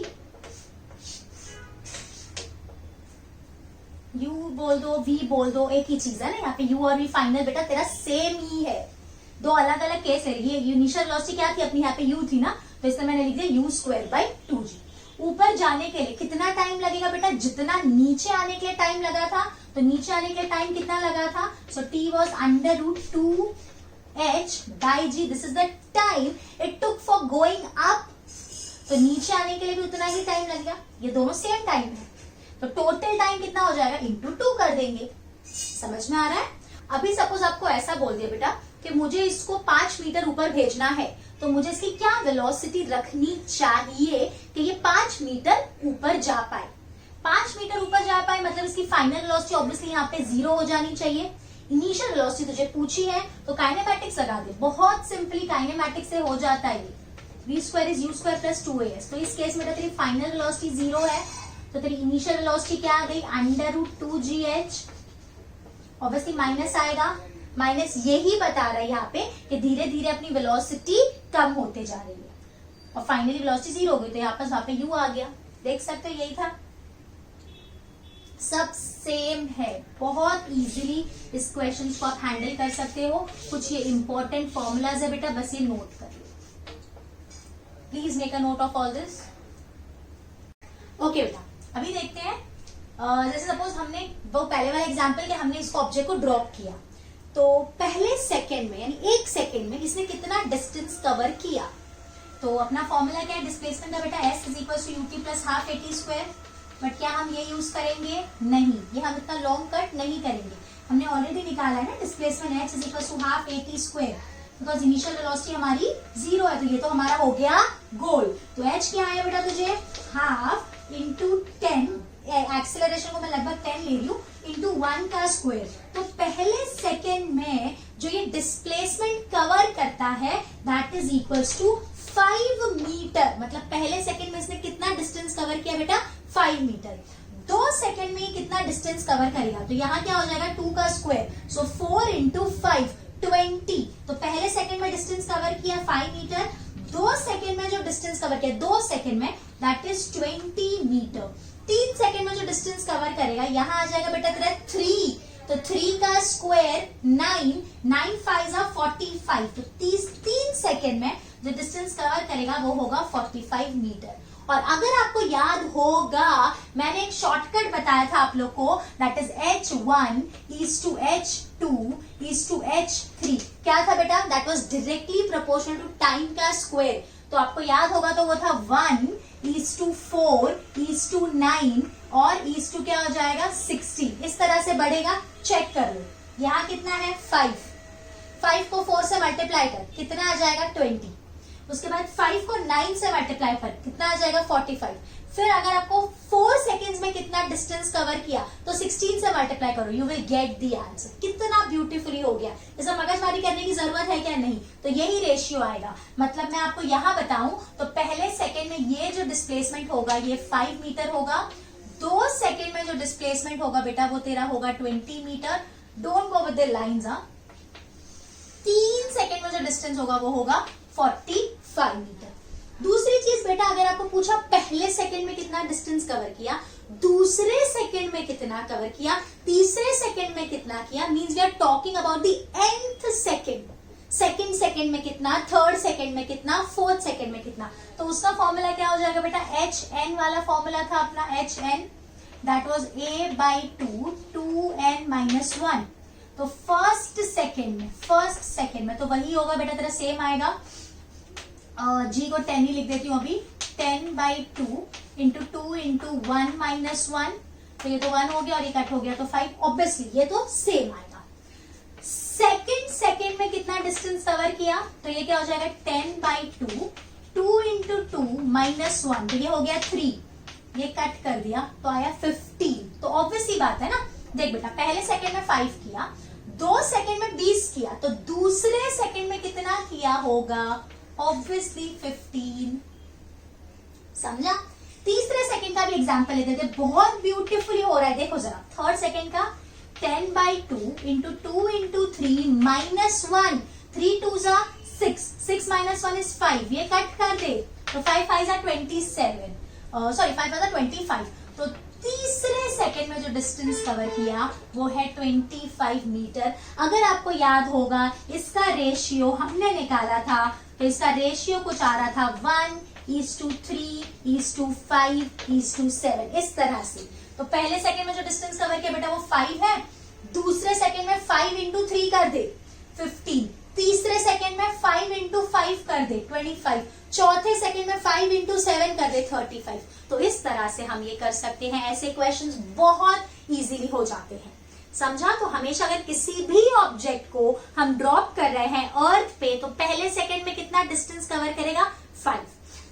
u बोल दो, v बोल दो, एक ही चीज है ना। यहाँ पे u और v फाइनल बेटा तेरा सेम ही है। दो अलग अलग केस है। ये इनिशियल वेलोसिटी क्या थी अपनी? यहाँ पे u थी ना, तो इसलिए मैंने लिख दिया u स्क्वायर बाई 2g। ऊपर जाने के लिए कितना टाइम लगेगा बेटा? जितना नीचे आने के लिए टाइम लगा था, तो नीचे आने के लिए टाइम कितना लगा था? सो t was under root 2h by g। This is the time it took for going up. तो नीचे आने के लिए भी उतना ही टाइम लगेगा। ये दोनों सेम टाइम है, तो टोटल टाइम कितना हो जाएगा? इंटू 2 कर देंगे। समझ में आ रहा है? अभी सपोज आपको ऐसा बोल दिया बेटा कि मुझे इसको 5 मीटर ऊपर भेजना है, तो मुझे इसकी क्या वेलोसिटी रखनी चाहिए कि ये 5 मीटर ऊपर जा पाए? 5 मीटर ऊपर जा पाए मतलब इसकी फाइनल वेलोसिटी ऑब्वियसली यहाँ पे 0 हो जानी चाहिए। इनिशियल वेलोसिटी तुझे पूछी है तो काइनेमैटिक्स लगा दे, बहुत सिंपली काइनेमैटिक्स से हो जाता है। ये v square is u square plus 2as। तो इस केस में तेरी फाइनल वेलोसिटी 0 है, तो तेरी इनिशियल वेलोसिटी क्या आ गई? Under root 2gh। Obviously minus आएगा, माइनस यही बता रहा है यहाँ पे कि धीरे धीरे अपनी वेलोसिटी कम होते जा रही है और फाइनली वेलोसिटी 0 हो गई, तो यहाँ पर वहां पे u आ गया। देख सकते हो यही था, सब सेम है। बहुत इजीली इस क्वेश्चन को आप हैंडल कर सकते हो। कुछ ये इंपॉर्टेंट फॉर्मूलाज है बेटा, बस ये नोट कर लो। Please make a note of all this. Okay बेटा, अभी देखते हैं जैसे सपोज हमने वो पहले वाला एग्जांपल कि हमने इसको ऑब्जेक्ट को ड्रॉप किया, तो पहले सेकंड में यानी 1 सेकंड में इसने कितना डिस्टेंस कवर किया। तो अपना फॉर्मूला क्या है डिस्प्लेसमेंट का बेटा, s is equal to U T plus half at square. But क्या हम ये यूज करेंगे? नहीं, ये हम इतना लॉन्ग कट नहीं करेंगे। हमने ऑलरेडी निकाला है ना displacement h is equal to half at square, because initial velocity हमारी 0 है, तो ये तो हमारा हो गया गोल। तो h क्या आया बेटा तुझे? हाफ इंटू 10, एक्सेलरेशन को मैं लगभग 10 ले रही हूँ, इंटू 1 का स्क्वायर। तो पहले सेकेंड में जो ये डिस्प्लेसमेंट कवर करता है that is equals to 5 metre. मतलब पहले सेकेंड में इसने कितना डिस्टेंस कवर किया बेटा? 5 मीटर। 2 सेकेंड में कितना डिस्टेंस कवर करेगा? तो यहाँ क्या हो जाएगा? 2 का स्क्वायर, सो 4 इंटू 5 20। तो पहले सेकेंड में डिस्टेंस कवर किया 5 मीटर, 2 सेकेंड में जो डिस्टेंस कवर किया 2 सेकेंड में दैट इज 20 मीटर। 3 सेकेंड में जो डिस्टेंस कवर करेगा यहाँ आ जाएगा बेटा तेरा 3, तो 3 का स्क्वायर 9, 9 5 45। तो 3 सेकेंड में जो डिस्टेंस कवर करेगा वो होगा 45 मीटर। और अगर आपको याद होगा मैंने एक शॉर्टकट बताया था आप लोग को, that is h1 is to h2 is to h3। क्या था बेटा? That was directly proportional to time का स्क्वायर। तो आपको याद होगा तो वो था 1 is to 4 is to 9 और is to क्या हो जाएगा? 60। इस तरह से बढ़ेगा, चेक कर लो। यहाँ कितना है? 5 को 4 से मल्टीप्लाई कर कितना आ जाएगा? 20। उसके बाद 5 को 9 से मल्टीप्लाई कर कितना आ जाएगा? 45। फिर अगर आपको 4 सेकेंड्स में कितना डिस्टेंस कवर किया तो 16 से मल्टीप्लाई करो, you will get the answer. कितना ब्यूटीफुली हो गया। इसमें मगजमारी करने की जरूरत है क्या? नहीं। तो यही रेशियो आएगा। मतलब मैं आपको यहाँ बताऊं तो पहले सेकेंड में ये जो डिस्प्लेसमेंट होगा ये 5 मीटर होगा, 2 सेकेंड में जो डिस्प्लेसमेंट होगा बेटा वो तेरा होगा 20 metre. Don't go with the lines. 3 second में जो डिस्टेंस होगा वो होगा 45 मीटर। दूसरी चीज बेटा, अगर आपको पूछा पहले सेकंड में कितना डिस्टेंस कवर किया, दूसरे सेकंड में कितना कवर किया, तीसरे सेकंड में कितना किया, means we are talking about the nth second. Second second में कितना, थर्ड सेकंड में कितना, फोर्थ सेकंड में कितना। तो उसका फॉर्मूला क्या हो जाएगा बेटा? hn वाला फॉर्मूला था अपना hn, that was a/2 2n - 1। तो फर्स्ट सेकंड में तो वही होगा बेटा तेरा, सेम आएगा। जी को 10 ही लिख देती हूँ अभी, 10/2 इंटू 2 इंटू 1 - 1। तो ये तो 1 हो गया और ये कट हो गया तो 5। ऑब्वियसली ये तो सेम आएगा। सेकंड में कितना डिस्टेंस कवर किया तो ये क्या हो जाएगा? 10/2 2 इंटू 2 - 1, तो ये हो गया 3। ये कट कर दिया तो आया 15। तो ऑब्वियसली बात है ना। देख बेटा, पहले सेकंड में 5 किया, 2 सेकंड में 20 किया, तो दूसरे सेकंड में कितना किया होगा? ऑब्वियसली 15। समझा? तीसरे सेकंड का भी एग्जांपल लेते थे, बहुत ब्यूटीफुली हो रहा है। देखो जरा, थर्ड सेकंड का 10/2 इंटू 2 इंटू 3 - 1, 3 2 जा 6, 6 - 1 is 5। ये कट कर दे तो 5 5 जा 27, सॉरी 5 जा 25। तो तीसरे सेकंड में जो डिस्टेंस कवर किया वो है 25 मीटर। अगर आपको याद होगा इसका रेशियो हमने निकाला था, तो इसका रेशियो कुछ आ रहा था 1:3:5:7, इस तरह से। तो पहले सेकंड में जो डिस्टेंस कवर किया बेटा वो 5 है, दूसरे सेकंड में 5 इंटू 3 कर दे 15, तीसरे सेकंड में 5 इंटू 5 कर दे 25, चौथे सेकंड में 5 इंटू 7 कर दे 35। तो इस तरह से हम ये कर सकते हैं। ऐसे क्वेश्चंस बहुत इजीली हो जाते हैं। समझा? तो हमेशा अगर किसी भी ऑब्जेक्ट को हम ड्रॉप कर रहे हैं अर्थ पे, तो पहले सेकंड में कितना डिस्टेंस कवर करेगा? 5,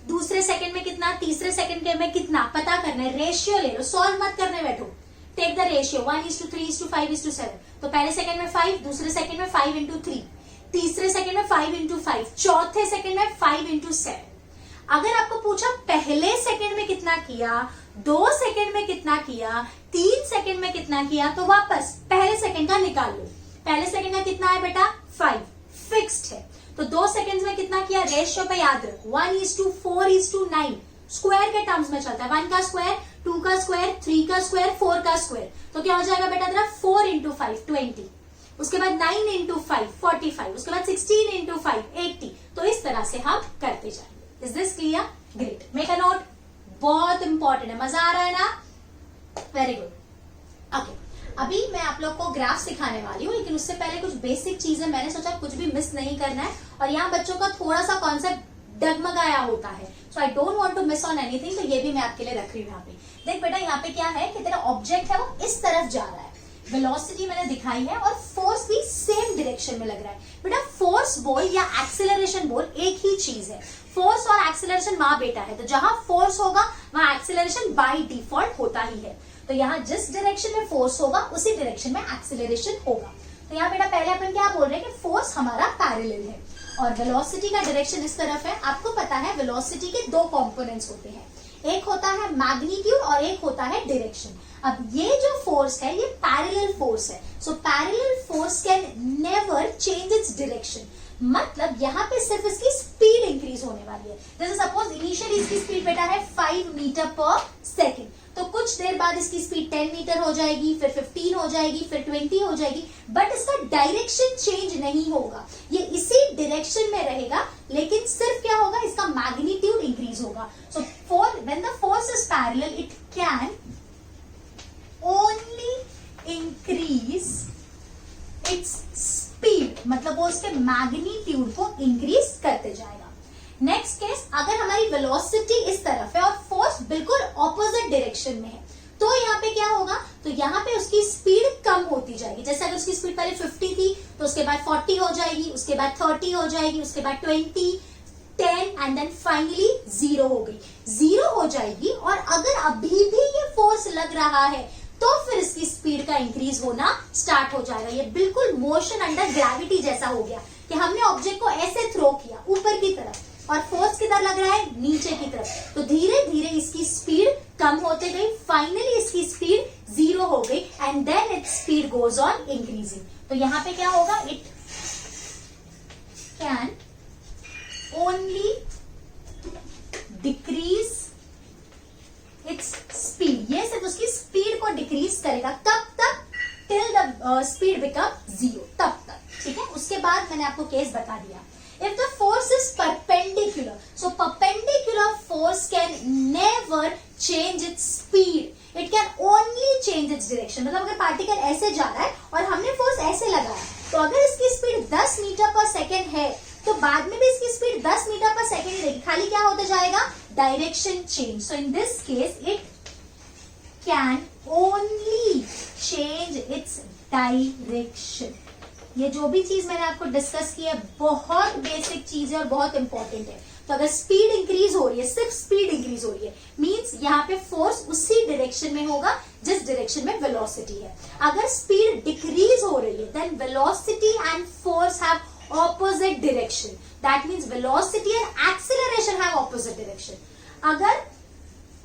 दूसरे सेकंड में कितना, तीसरे सेकंड में कितना, पता करना है। रेशियो ले लो, सॉल्व मत करने बैठो। Take the ratio 1:3:5:7। तो पहले सेकंड में 5, दूसरे सेकंड में 5 इंटू 3, तीसरे सेकंड में 5 इंटू 5, चौथे सेकंड में 5 इंटू 7। अगर आपको पूछा पहले सेकंड में कितना किया, 2 सेकंड में कितना किया, 3 सेकंड में कितना किया, तो वापस पहले सेकंड का निकाल लो। पहले सेकंड का कितना है बेटा? 5, फिक्स्ड है। तो 2 सेकंड्स में कितना किया, रेशियो पे याद रख, 1:4:9 स्क्वायर के टर्म्स में चलता है। 1 का स्क्वायर, 2 का स्क्वायर, 3 का स्क्वायर, 4 का स्क्वायर, तो क्या हो जाएगा बेटा तेरा 4 × 5 20, उसके बाद 9 × 5 45, उसके बाद 16 × 5 80। तो इस तरह से हम करते जाएंगे। Is this clear? Great, make a note, बहुत इंपॉर्टेंट है। मजा आ रहा है ना? Very good. ओके, अभी मैं आप लोग को ग्राफ सिखाने वाली हूँ, लेकिन उससे पहले कुछ बेसिक चीजें मैंने सोचा कुछ भी मिस नहीं करना है, और यहाँ बच्चों का थोड़ा सा कॉन्सेप्ट डगमगाया होता है, so I don't want to miss on anything, तो ये भी मैं आपके लिए रख रही हूँ यहाँ पे। देख बेटा, यहाँ पे क्या है कि तेरा ऑब्जेक्ट है वो इस तरफ जा रहा है, वेलोसिटी मैंने दिखाई है, और फोर्स भी सेम डायरेक्शन में लग रहा है। बेटा फोर्स बोल या एक्सेलरेशन बोल एक ही चीज है, फोर्स और एक्सेलरेशन माँ बेटा है, तो जहां फोर्स होगा वहां एक्सेलरेशन बाय डिफॉल्ट होता ही है। तो यहाँ जिस डायरेक्शन में फोर्स होगा उसी डायरेक्शन में एक्सेलरेशन होगा। तो यहाँ बेटा पहले अपन क्या बोल रहे हैं कि फोर्स हमारा पैरेलल है और वेलोसिटी का डायरेक्शन इस तरफ है। आपको पता है वेलोसिटी के 2 कंपोनेंट्स होते हैं, एक होता है मैग्नीट्यूड और एक होता है डायरेक्शन। अब ये जो फोर्स है ये पैरेलल फोर्स है, so parallel force can never change its direction. मतलब यहाँ पे सिर्फ इसकी स्पीड इंक्रीज होने वाली है। जैसे सपोज इनिशियली इसकी स्पीड बेटा है 5 मीटर पर सेकेंड, तो कुछ देर बाद इसकी स्पीड 10 मीटर हो जाएगी, फिर 15 हो जाएगी, फिर 20 हो जाएगी, बट इसका डायरेक्शन चेंज नहीं होगा, ये इसी डायरेक्शन में रहेगा, लेकिन सिर्फ क्या होगा, इसका मैग्नीट्यूड इंक्रीज होगा। So when the force is parallel it can only increase its speed, मतलब वो उसके मैग्नीट्यूड को इंक्रीज करते जाएगा। नेक्स्ट केस, अगर हमारी वेलोसिटी इस तरफ है और फोर्स बिल्कुल ऑपोजिट डायरेक्शन में है, तो यहाँ पे क्या होगा, तो यहाँ पे उसकी स्पीड कम होती जाएगी। जैसे अगर उसकी स्पीड पहले 50 थी तो उसके बाद 40 हो जाएगी, उसके बाद 30 हो जाएगी, उसके बाद 20, 10 एंड देन फाइनली 0 हो गई, 0 हो जाएगी। और अगर अभी भी ये फोर्स लग रहा है तो फिर इसकी स्पीड का इंक्रीज होना स्टार्ट हो जाएगा। ये बिल्कुल मोशन अंडर ग्रेविटी जैसा हो गया कि हमने ऑब्जेक्ट को ऐसे थ्रो किया ऊपर की तरफ और फोर्स किधर लग रहा है, नीचे की तरफ, तो धीरे धीरे इसकी स्पीड कम होते गई, फाइनली इसकी स्पीड 0 हो गई and then its speed goes on increasing. तो यहाँ पे क्या होगा, it can only decrease its speed, ये सिर्फ उसकी स्पीड को डिक्रीज करेगा। कब तक? टिल द स्पीड बिकम 0, तब तक। ठीक है, उसके बाद मैंने आपको केस बता दिया। If the force is perpendicular, so perpendicular force can never change its speed. It can only change its direction. मतलब अगर पार्टिकल ऐसे जा रहा है और हमने फोर्स ऐसे लगाया, तो अगर इसकी स्पीड 10 मीटर पर सेकेंड है तो बाद में भी इसकी स्पीड 10 मीटर पर सेकेंड ही रहेगी, खाली क्या होते जाएगा, direction change. So in this case it can only change its direction. ये जो भी चीज मैंने आपको डिस्कस की है बहुत बेसिक चीज है और बहुत इंपॉर्टेंट है। तो अगर स्पीड इंक्रीज हो रही है, सिर्फ स्पीड इंक्रीज हो रही है, मींस यहाँ पे फोर्स उसी डायरेक्शन में होगा जिस डायरेक्शन में वेलोसिटी है। अगर स्पीड डिक्रीज हो रही है then velocity and force have opposite direction, that means velocity and acceleration have opposite direction. अगर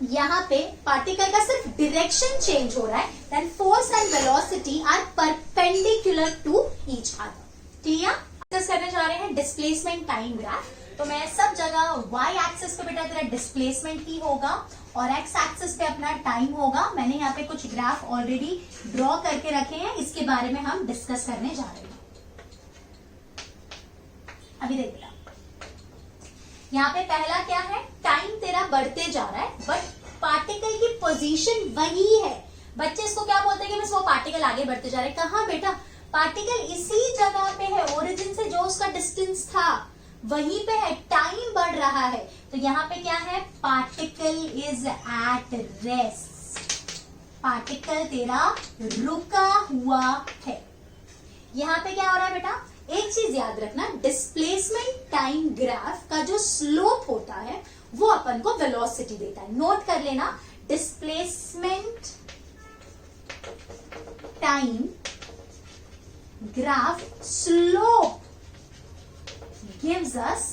यहाँ पे पार्टिकल का सिर्फ डायरेक्शन चेंज हो रहा है then force and velocity are perpendicular to each other. Clear? Discuss करने जा रहे हैं डिस्प्लेसमेंट टाइम ग्राफ। तो मैं सब जगह y एक्सिस पे बेटा तेरा डिस्प्लेसमेंट ही होगा और x एक्सिस पे अपना टाइम होगा। मैंने यहाँ पे कुछ ग्राफ ऑलरेडी ड्रॉ करके रखे हैं, इसके बारे में हम डिस्कस करने जा रहे हैं। अभी देख बेटा, यहाँ पे पहला क्या है, टाइम तेरा बढ़ते जा रहा है बट पार्टिकल की पोजीशन वही है। बच्चे इसको क्या बोलते हैं कि बस वो पार्टिकल आगे बढ़ते जा रहे हैं। कहाँ बेटा, पार्टिकल इसी जगह पे है, ओरिजिन से जो उसका डिस्टेंस था वहीं पे है, टाइम बढ़ रहा है। तो यहाँ पे क्या है, particle is at rest, particle तेरा रुका हुआ है। यहाँ पे क्या हो रहा है बेटा, एक चीज याद रखना, डिस्प्लेसमेंट टाइम ग्राफ का जो स्लोप होता है वो अपन को वेलोसिटी देता है। नोट कर लेना, displacement time graph slope gives us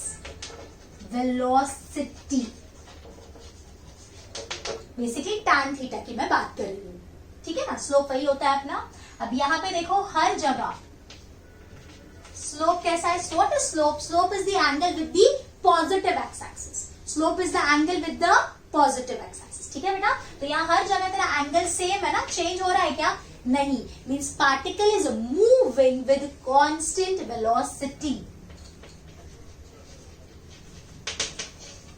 velocity. Basically tan theta की मैं बात कर रही हूं, ठीक है ना, स्लोप वही होता है अपना। अब यहां पे देखो, हर जगह स्लोप कैसा है? What is slope? Slope is the angle with the positive x axis. Slope is the angle with the positive x axis. ठीक है बेटा, तो यहाँ हर जगह तेरा एंगल सेम है ना, चेंज हो रहा है क्या? नहीं. Means particle is moving with constant velocity.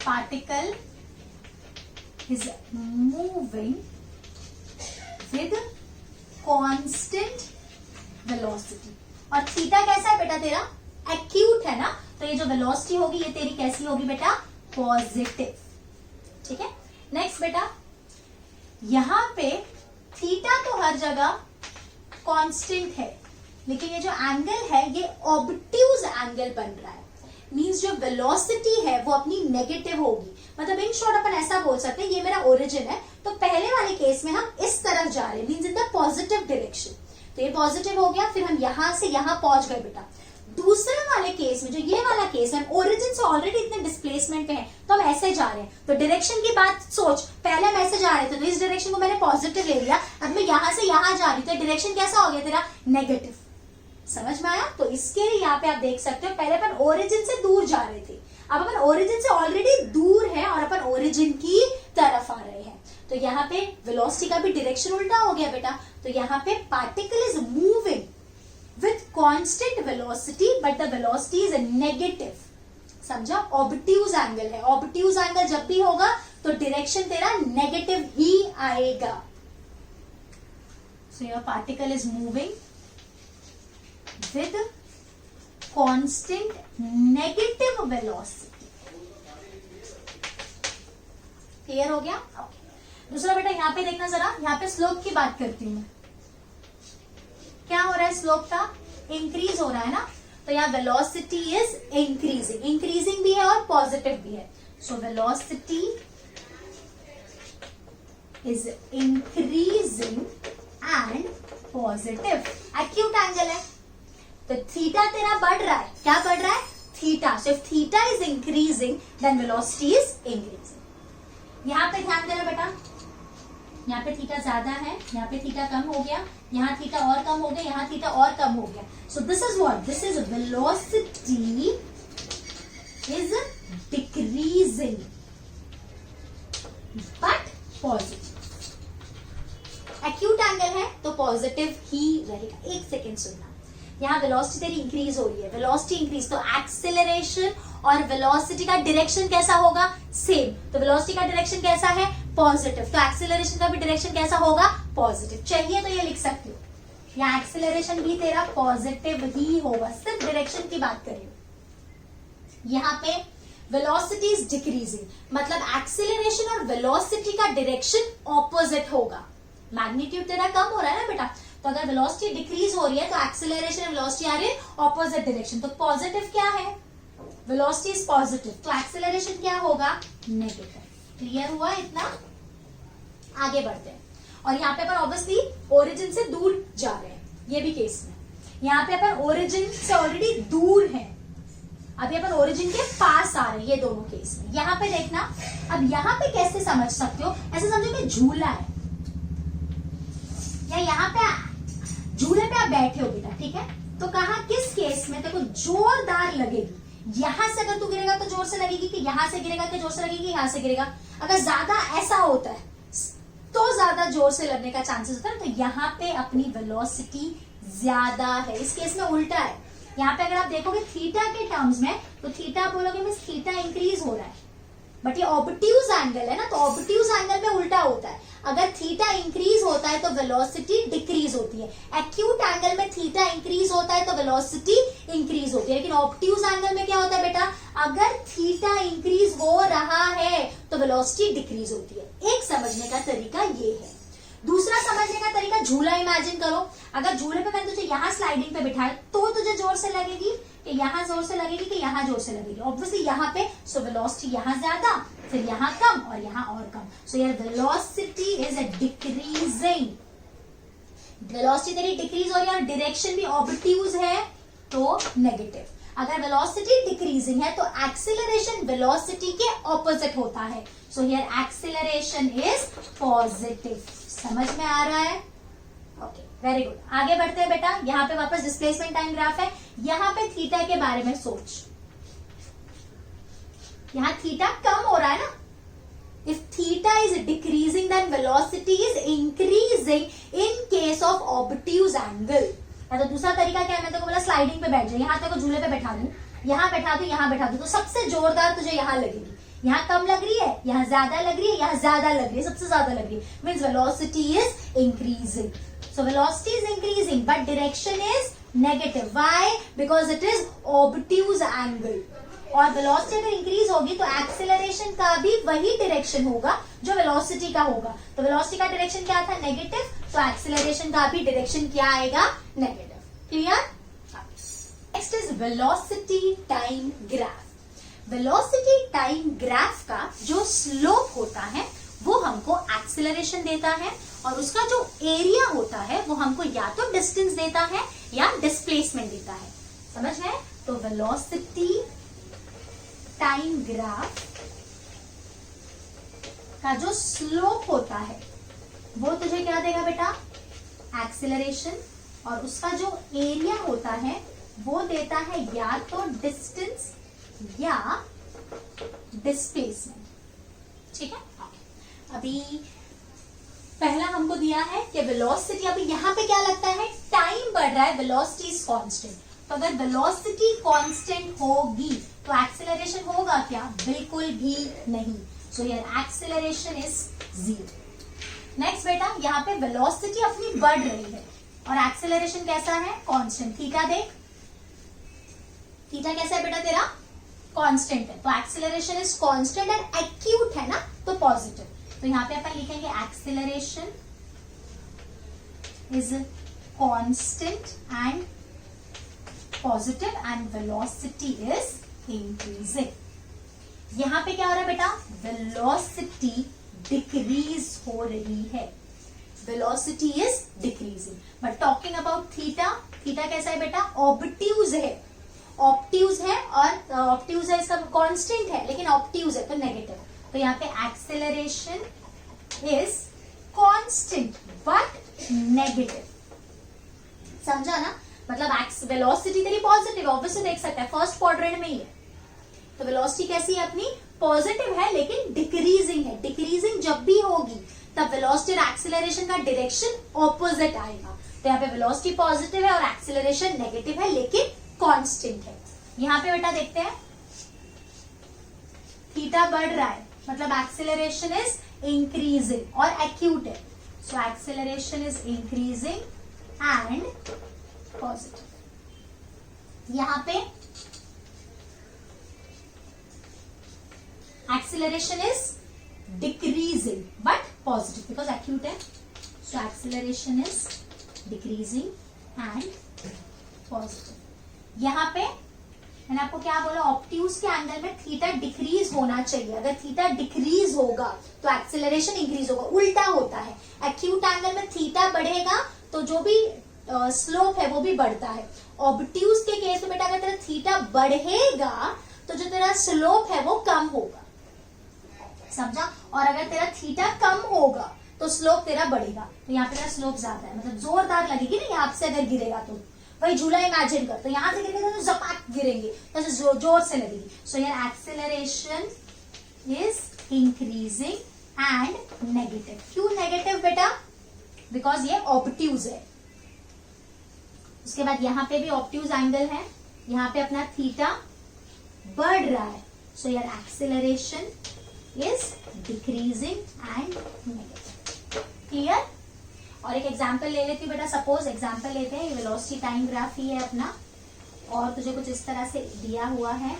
Particle is moving with constant velocity. और थीटा कैसा है बेटा तेरा? एक्यूट है ना, तो ये जो वेलोसिटी होगी ये तेरी कैसी होगी बेटा? पॉजिटिव. ठीक है. नेक्स्ट बेटा, यहां पे थीटा तो हर जगह कांस्टेंट है, लेकिन ये जो एंगल है ये ऑब्ट्यूज एंगल बन रहा है. मींस जो वेलोसिटी है वो अपनी नेगेटिव होगी. मतलब इन शॉर्ट अपन ऐसा बोल सकते हैं, ये मेरा ओरिजिन है, तो पहले वाले केस में हम इस तरफ जा रहे हैं, means in the positive direction. तो ये पॉजिटिव हो गया, फिर हम यहां से यहां पहुंच गए बेटा. दूसरे वाले केस में, जो ये वाला केस है, ओरिजिन से ऑलरेडी इतने डिस्प्लेसमेंट पे हैं, तो हम ऐसे जा रहे हैं. तो डायरेक्शन की बात सोच, पहले हम ऐसे जा रहे थे, तो इस डायरेक्शन को मैंने पॉजिटिव ले लिया, अब मैं यहां से यहां जा रही हूँ, तो डायरेक्शन कैसा हो गया तेरा? नेगेटिव. समझ में आया? तो इसके लिए यहाँ पे आप देख सकते हो, पहले अपन ओरिजिन से दूर जा रहे थे, अब अपन ओरिजिन से ऑलरेडी दूर है और अपन ओरिजिन की तरफ आ रहे हैं. तो यहाँ पे वेलोसिटी का भी डायरेक्शन उल्टा हो गया बेटा. तो यहाँ पे particle is moving with constant velocity but the velocity is negative. समझा? ऑब्ट्यूज एंगल है. ऑब्ट्यूज एंगल जब भी होगा तो डायरेक्शन तेरा नेगेटिव ही आएगा. So your particle is moving with constant negative velocity. Clear हो गया? Okay. दूसरा बेटा यहाँ पे देखना जरा, यहाँ पे स्लोप की बात करती हूँ. क्या हो रहा है? स्लोप का इंक्रीज हो रहा है ना, तो यहाँ वेलोसिटी इज इंक्रीजिंग. इंक्रीजिंग भी है और पॉजिटिव भी है. So velocity is increasing and positive. Acute angle है, तो थीटा तेरा बढ़ रहा है. क्या बढ़ रहा है? Theta. So if theta is increasing then velocity is increasing. यहाँ पे ध्यान देना बेटा, यहाँ पे थीटा ज्यादा है, यहाँ पे थीटा कम हो गया, यहाँ थीटा और कम हो गया, यहाँ थीटा और कम हो गया. सो this is what? This is velocity is decreasing but positive. Acute angle है तो पॉजिटिव ही रहेगा. एक सेकेंड सुनना, यहाँ वेलोसिटी तेरी इंक्रीज हो रही है, वेलोसिटी इंक्रीज, तो एक्सेलरेशन और वेलोसिटी का डायरेक्शन कैसा होगा? सेम. तो वेलोसिटी का डायरेक्शन कैसा है? पॉजिटिव. तो एक्सेलरेशन का भी डायरेक्शन कैसा होगा? पॉजिटिव. चाहिए तो ये लिख सकते हो, यहाँ एक्सेलरेशन भी तेरा पॉजिटिव ही होगा. सिर्फ डायरेक्शन की बात करें. यहाँ पे वेलोसिटी इज डिक्रीजिंग, मतलब एक्सेलरेशन और वेलोसिटी का डायरेक्शन ऑपोजिट होगा. मैग्नीट्यूड तेरा कम हो रहा है ना बेटा, तो अगर वेलोसिटी डिक्रीज हो रही है तो एक्सेलरेशन और वेलोसिटी आ रही है ऑपोजिट डायरेक्शन. तो पॉजिटिव क्या है? वेलोसिटी इज पॉजिटिव, तो एक्सेलरेशन क्या होगा? नेगेटिव. क्लियर हुआ इतना? आगे बढ़ते हैं. और यहाँ पे अपन ऑब्वियसली ओरिजिन से दूर जा रहे हैं. ये भी केस में यहाँ पे अपन ओरिजिन से ऑलरेडी दूर हैं, अभी अपन ओरिजिन के पास आ रहे हैं. ये दोनों केस में यहाँ पे देखना. अब यहाँ पे कैसे समझ सकते हो? ऐसे समझो कि झूला है, या यहाँ पे झूले पे आप बैठे हो बेटा, ठीक है, तो कहा किस केस में देखो जोरदार लगेगी? यहां से अगर तू गिरेगा तो जोर से लगेगी, कि यहां से गिरेगा तो जोर से लगेगी, यहां से गिरेगा. अगर ज्यादा ऐसा होता है तो ज्यादा जोर से लगने का चांसेस होता है. तो यहाँ पे अपनी वेलोसिटी ज्यादा है. इस केस में उल्टा है. यहाँ पे अगर आप देखोगे थीटा के टर्म्स में, तो थीटा बोलोगे मींस थीटा इंक्रीज हो रहा है, बट ये ऑब्ट्यूज एंगल है ना, तो ऑब्ट्यूज एंगल में उल्टा होता है. अगर थीटा इंक्रीज होता है तो वेलोसिटी डिक्रीज होती है. एक्यूट एंगल में थीटा इंक्रीज होता है तो वेलोसिटी इंक्रीज होती है. लेकिन ऑब्ट्यूज एंगल में क्या होता है बेटा? अगर थीटा इंक्रीज हो रहा है तो वेलोसिटी डिक्रीज होती है. एक समझने का तरीका ये है. दूसरा समझने का तरीका, झूला इमेजिन करो. अगर झूले पे मैंने तुझे यहाँ स्लाइडिंग पे बिठाए तो तुझे जोर से लगेगी, कि यहाँ जोर से लगेगी, कि यहाँ जोर से लगेगी? ऑब्वियसली यहाँ पे. सो वेलोसिटी यहाँ ज्यादा, फिर यहाँ कम और यहाँ और कम. सो यार वेलोसिटी इज डिक्रीजिंग. वेलोसिटी तेरी डिक्रीज हो रही है और डायरेक्शन भी ऑब्ट्यूज है तो नेगेटिव. अगर वेलोसिटी डिक्रीजिंग है तो एक्सेलरेशन वेलोसिटी के ऑपोजिट होता है. So here acceleration is positive. समझ में आ रहा है? Okay, very good. आगे बढ़ते हैं बेटा, यहाँ पे वापस डिस्प्लेसमेंट टाइम ग्राफ है। यहाँ पे थीटा के बारे में सोच, यहाँ थीटा कम हो रहा है ना। If theta is decreasing, then velocity is increasing in case of obtuse angle. या तो दूसरा तरीका क्या है, मैं तेरे को बोला स्लाइडिंग पे बैठ जाए, यहाँ तेरे को झूले पे बैठा दूं, यहाँ बैठा दूं, यहाँ बैठा दूं, तो सबसे जोरदार तुझे यहाँ लगेगी। यहाँ कम लग रही है, यहाँ ज्यादा लग रही है, यहाँ ज्यादा लग रही है, सबसे ज्यादा लग रही है, means velocity is increasing. So velocity is increasing but direction is negative. Why? Because it is obtuse angle. और वेलोसिटी अगर इंक्रीज होगी तो एक्सेलरेशन का भी वही डायरेक्शन होगा जो वेलोसिटी का होगा। तो वेलोसिटी का डायरेक्शन क्या था? नेगेटिव, तो एक्सेलरेशन का भी डायरेक्शन क्या आएगा? Negative. Clear? Next is velocity time graph. Velocity time graph का जो स्लोप होता है वो हमको एक्सेलरेशन देता है, और उसका जो एरिया होता है वो हमको या तो डिस्टेंस देता है या डिस्प्लेसमेंट देता है। समझ गए? तो वेलोसिटी टाइम ग्राफ का जो स्लोप होता है वो तुझे क्या देगा बेटा? एक्सेलरेशन, और उसका जो एरिया होता है वो देता है या तो डिस्टेंस या डिस्प्लेसमेंट। ठीक है? अभी पहला हमको दिया है कि वेलोसिटी, अभी यहां पे क्या लगता है? टाइम बढ़ रहा है, वेलोसिटी इज कांस्टेंट। तो अगर वेलोसिटी कांस्टेंट होगी तो एक्सेलरेशन होगा क्या? बिल्कुल भी नहीं। So here acceleration is 0। Next बेटा, यहाँ पे वेलोसिटी अपनी बढ़ रही है और एक्सेलरेशन कैसा है? कांस्टेंट। थीटा देख, थीटा कैसा है बेटा तेरा? कांस्टेंट है। तो acceleration is constant and acute है ना, तो पॉजिटिव। तो यहाँ पे अपन लिखेंगे acceleration is constant and positive and velocity is increasing. यहां पे क्या हो रहा है बेटा? वेलोसिटी डिक्रीज हो रही है, velocity is decreasing. But talking about theta, theta कैसा है बेटा? ऑब्ट्यूज है, ऑब्ट्यूज है, और ऑब्ट्यूज है, इसका कांस्टेंट है लेकिन ऑब्ट्यूज है तो नेगेटिव। तो यहाँ पे acceleration is constant but negative. समझा ना? मतलब वेलोसिटी तेरी पॉजिटिव, ऑब्वियसली देख सकता है फर्स्ट क्वाड्रेंट में ही है। तो वेलोसिटी कैसी है अपनी? पॉजिटिव है लेकिन डिक्रीजिंग है। डिक्रीजिंग जब भी होगी तब वेलोसिटी और एक्सेलरेशन का डायरेक्शन ऑपोजिट आएगा। तो यहाँ पे वेलोसिटी पॉजिटिव है और एक्सेलरेशन नेगेटिव है लेकिन कांस्टेंट है। यहाँ पे बेटा देखते हैं, थीटा बढ़ रहा है मतलब एक्सेलरेशन इज इंक्रीजिंग और एक्यूट है। So acceleration is increasing and positive. यहां पे acceleration is decreasing but positive because acute है। So acceleration is decreasing and positive. यहां पे मैंने आपको क्या बोला? ऑब्ट्यूज के एंगल में थीटा डिक्रीज होना चाहिए। अगर थीटा डिक्रीज होगा तो एक्सेलरेशन इंक्रीज होगा, उल्टा होता है। एक्यूट एंगल में थीटा बढ़ेगा तो जो भी स्लोप है वो भी बढ़ता है। ऑब्ट्यूज के केस में बेटा अगर तेरा थीटा बढ़ेगा तो जो तेरा स्लोप है वो कम होगा। समझा? और अगर तेरा थीटा कम होगा तो स्लोप तेरा बढ़ेगा। तो यहाँ पे तेरा स्लोप ज्यादा है, मतलब जोरदार लगेगी ना यहाँ से अगर गिरेगा तो। वही झूला इमेजिन कर, तो यहां से गिरेगा तो जपाट गिरेंगे, तो जोर से लगेगी। So here acceleration is increasing and negative. क्यों नेगेटिव बेटा? बिकॉज ये ऑब्ट्यूज है। उसके बाद यहाँ पे भी ऑब्ट्यूज एंगल है, यहाँ पे अपना थीटा बढ़ रहा है। So here acceleration is decreasing and negative. Clear? और एक एग्जाम्पल ले लेती हूँ बेटा। सपोज एग्जाम्पल लेते हैं, वेलोसिटी टाइम ग्राफ ही है अपना, और तुझे कुछ इस तरह से दिया हुआ है।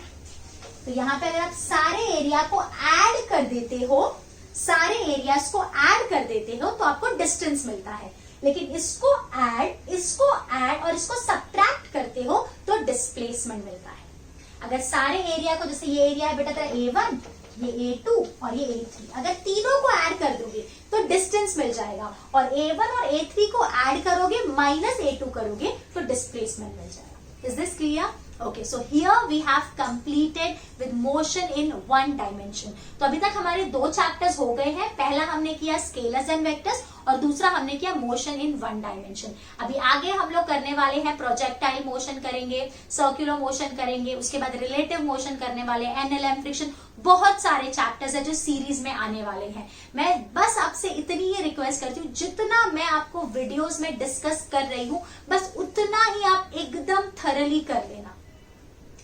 तो यहाँ पे अगर आप सारे एरिया को ऐड कर देते हो, सारे एरियाज को ऐड कर देते हो तो आपको डिस्टेंस मिलता है। लेकिन इसको ऐड और इसको सब्ट्रैक्ट करते हो तो डिस्प्लेसमेंट मिलता है। अगर सारे एरिया को, जैसे ये एरिया है बेटा तेरा A1, ये A2 और ये A3, अगर तीनों को ऐड कर दोगे तो डिस्टेंस मिल जाएगा, और A1 और A3 को ऐड करोगे माइनस A2 करोगे तो डिस्प्लेसमेंट मिल जाएगा। Is this clear? Okay, so here we have completed with motion in one dimension. तो अभी तक हमारे 2 चैप्टर्स हो गए हैं। पहला हमने किया स्केलर्स एंड वेक्टर्स और दूसरा हमने किया मोशन इन वन डायमेंशन। अभी आगे हम लोग करने वाले हैं प्रोजेक्टाइल मोशन करेंगे, सर्कुलर मोशन करेंगे, उसके बाद रिलेटिव मोशन करने वाले, एनएलएम, फ्रिक्शन, बहुत सारे चैप्टर्स है जो सीरीज में आने वाले हैं। मैं बस आपसे इतनी ही रिक्वेस्ट करती हूँ, जितना मैं आपको वीडियोस में डिस्कस कर रही हूँ बस उतना ही आप एकदम थरली कर लेना।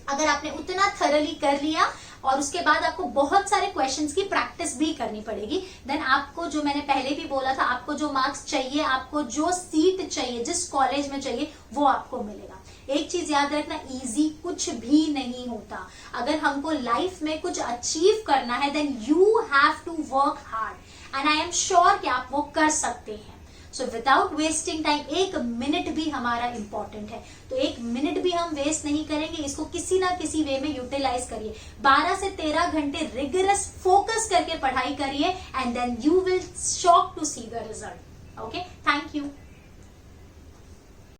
अगर आपने उतना थरली कर लिया और उसके बाद आपको बहुत सारे क्वेश्चंस की प्रैक्टिस भी करनी पड़ेगी, देन आपको, जो मैंने पहले भी बोला था, आपको जो मार्क्स चाहिए, आपको जो सीट चाहिए, जिस कॉलेज में चाहिए, वो आपको मिलेगा। एक चीज याद रखना, इजी कुछ भी नहीं होता। अगर हमको लाइफ में कुछ अचीव करना है then you have to work hard and I am sure कि आप वो कर सकते हैं। So without wasting time, 1 minute भी हमारा इंपॉर्टेंट है, तो 1 मिनट भी हम वेस्ट नहीं करेंगे। इसको किसी ना किसी वे में यूटिलाइज करिए। 12 से 13 घंटे रिगरस फोकस करके पढ़ाई करिए and then you will shock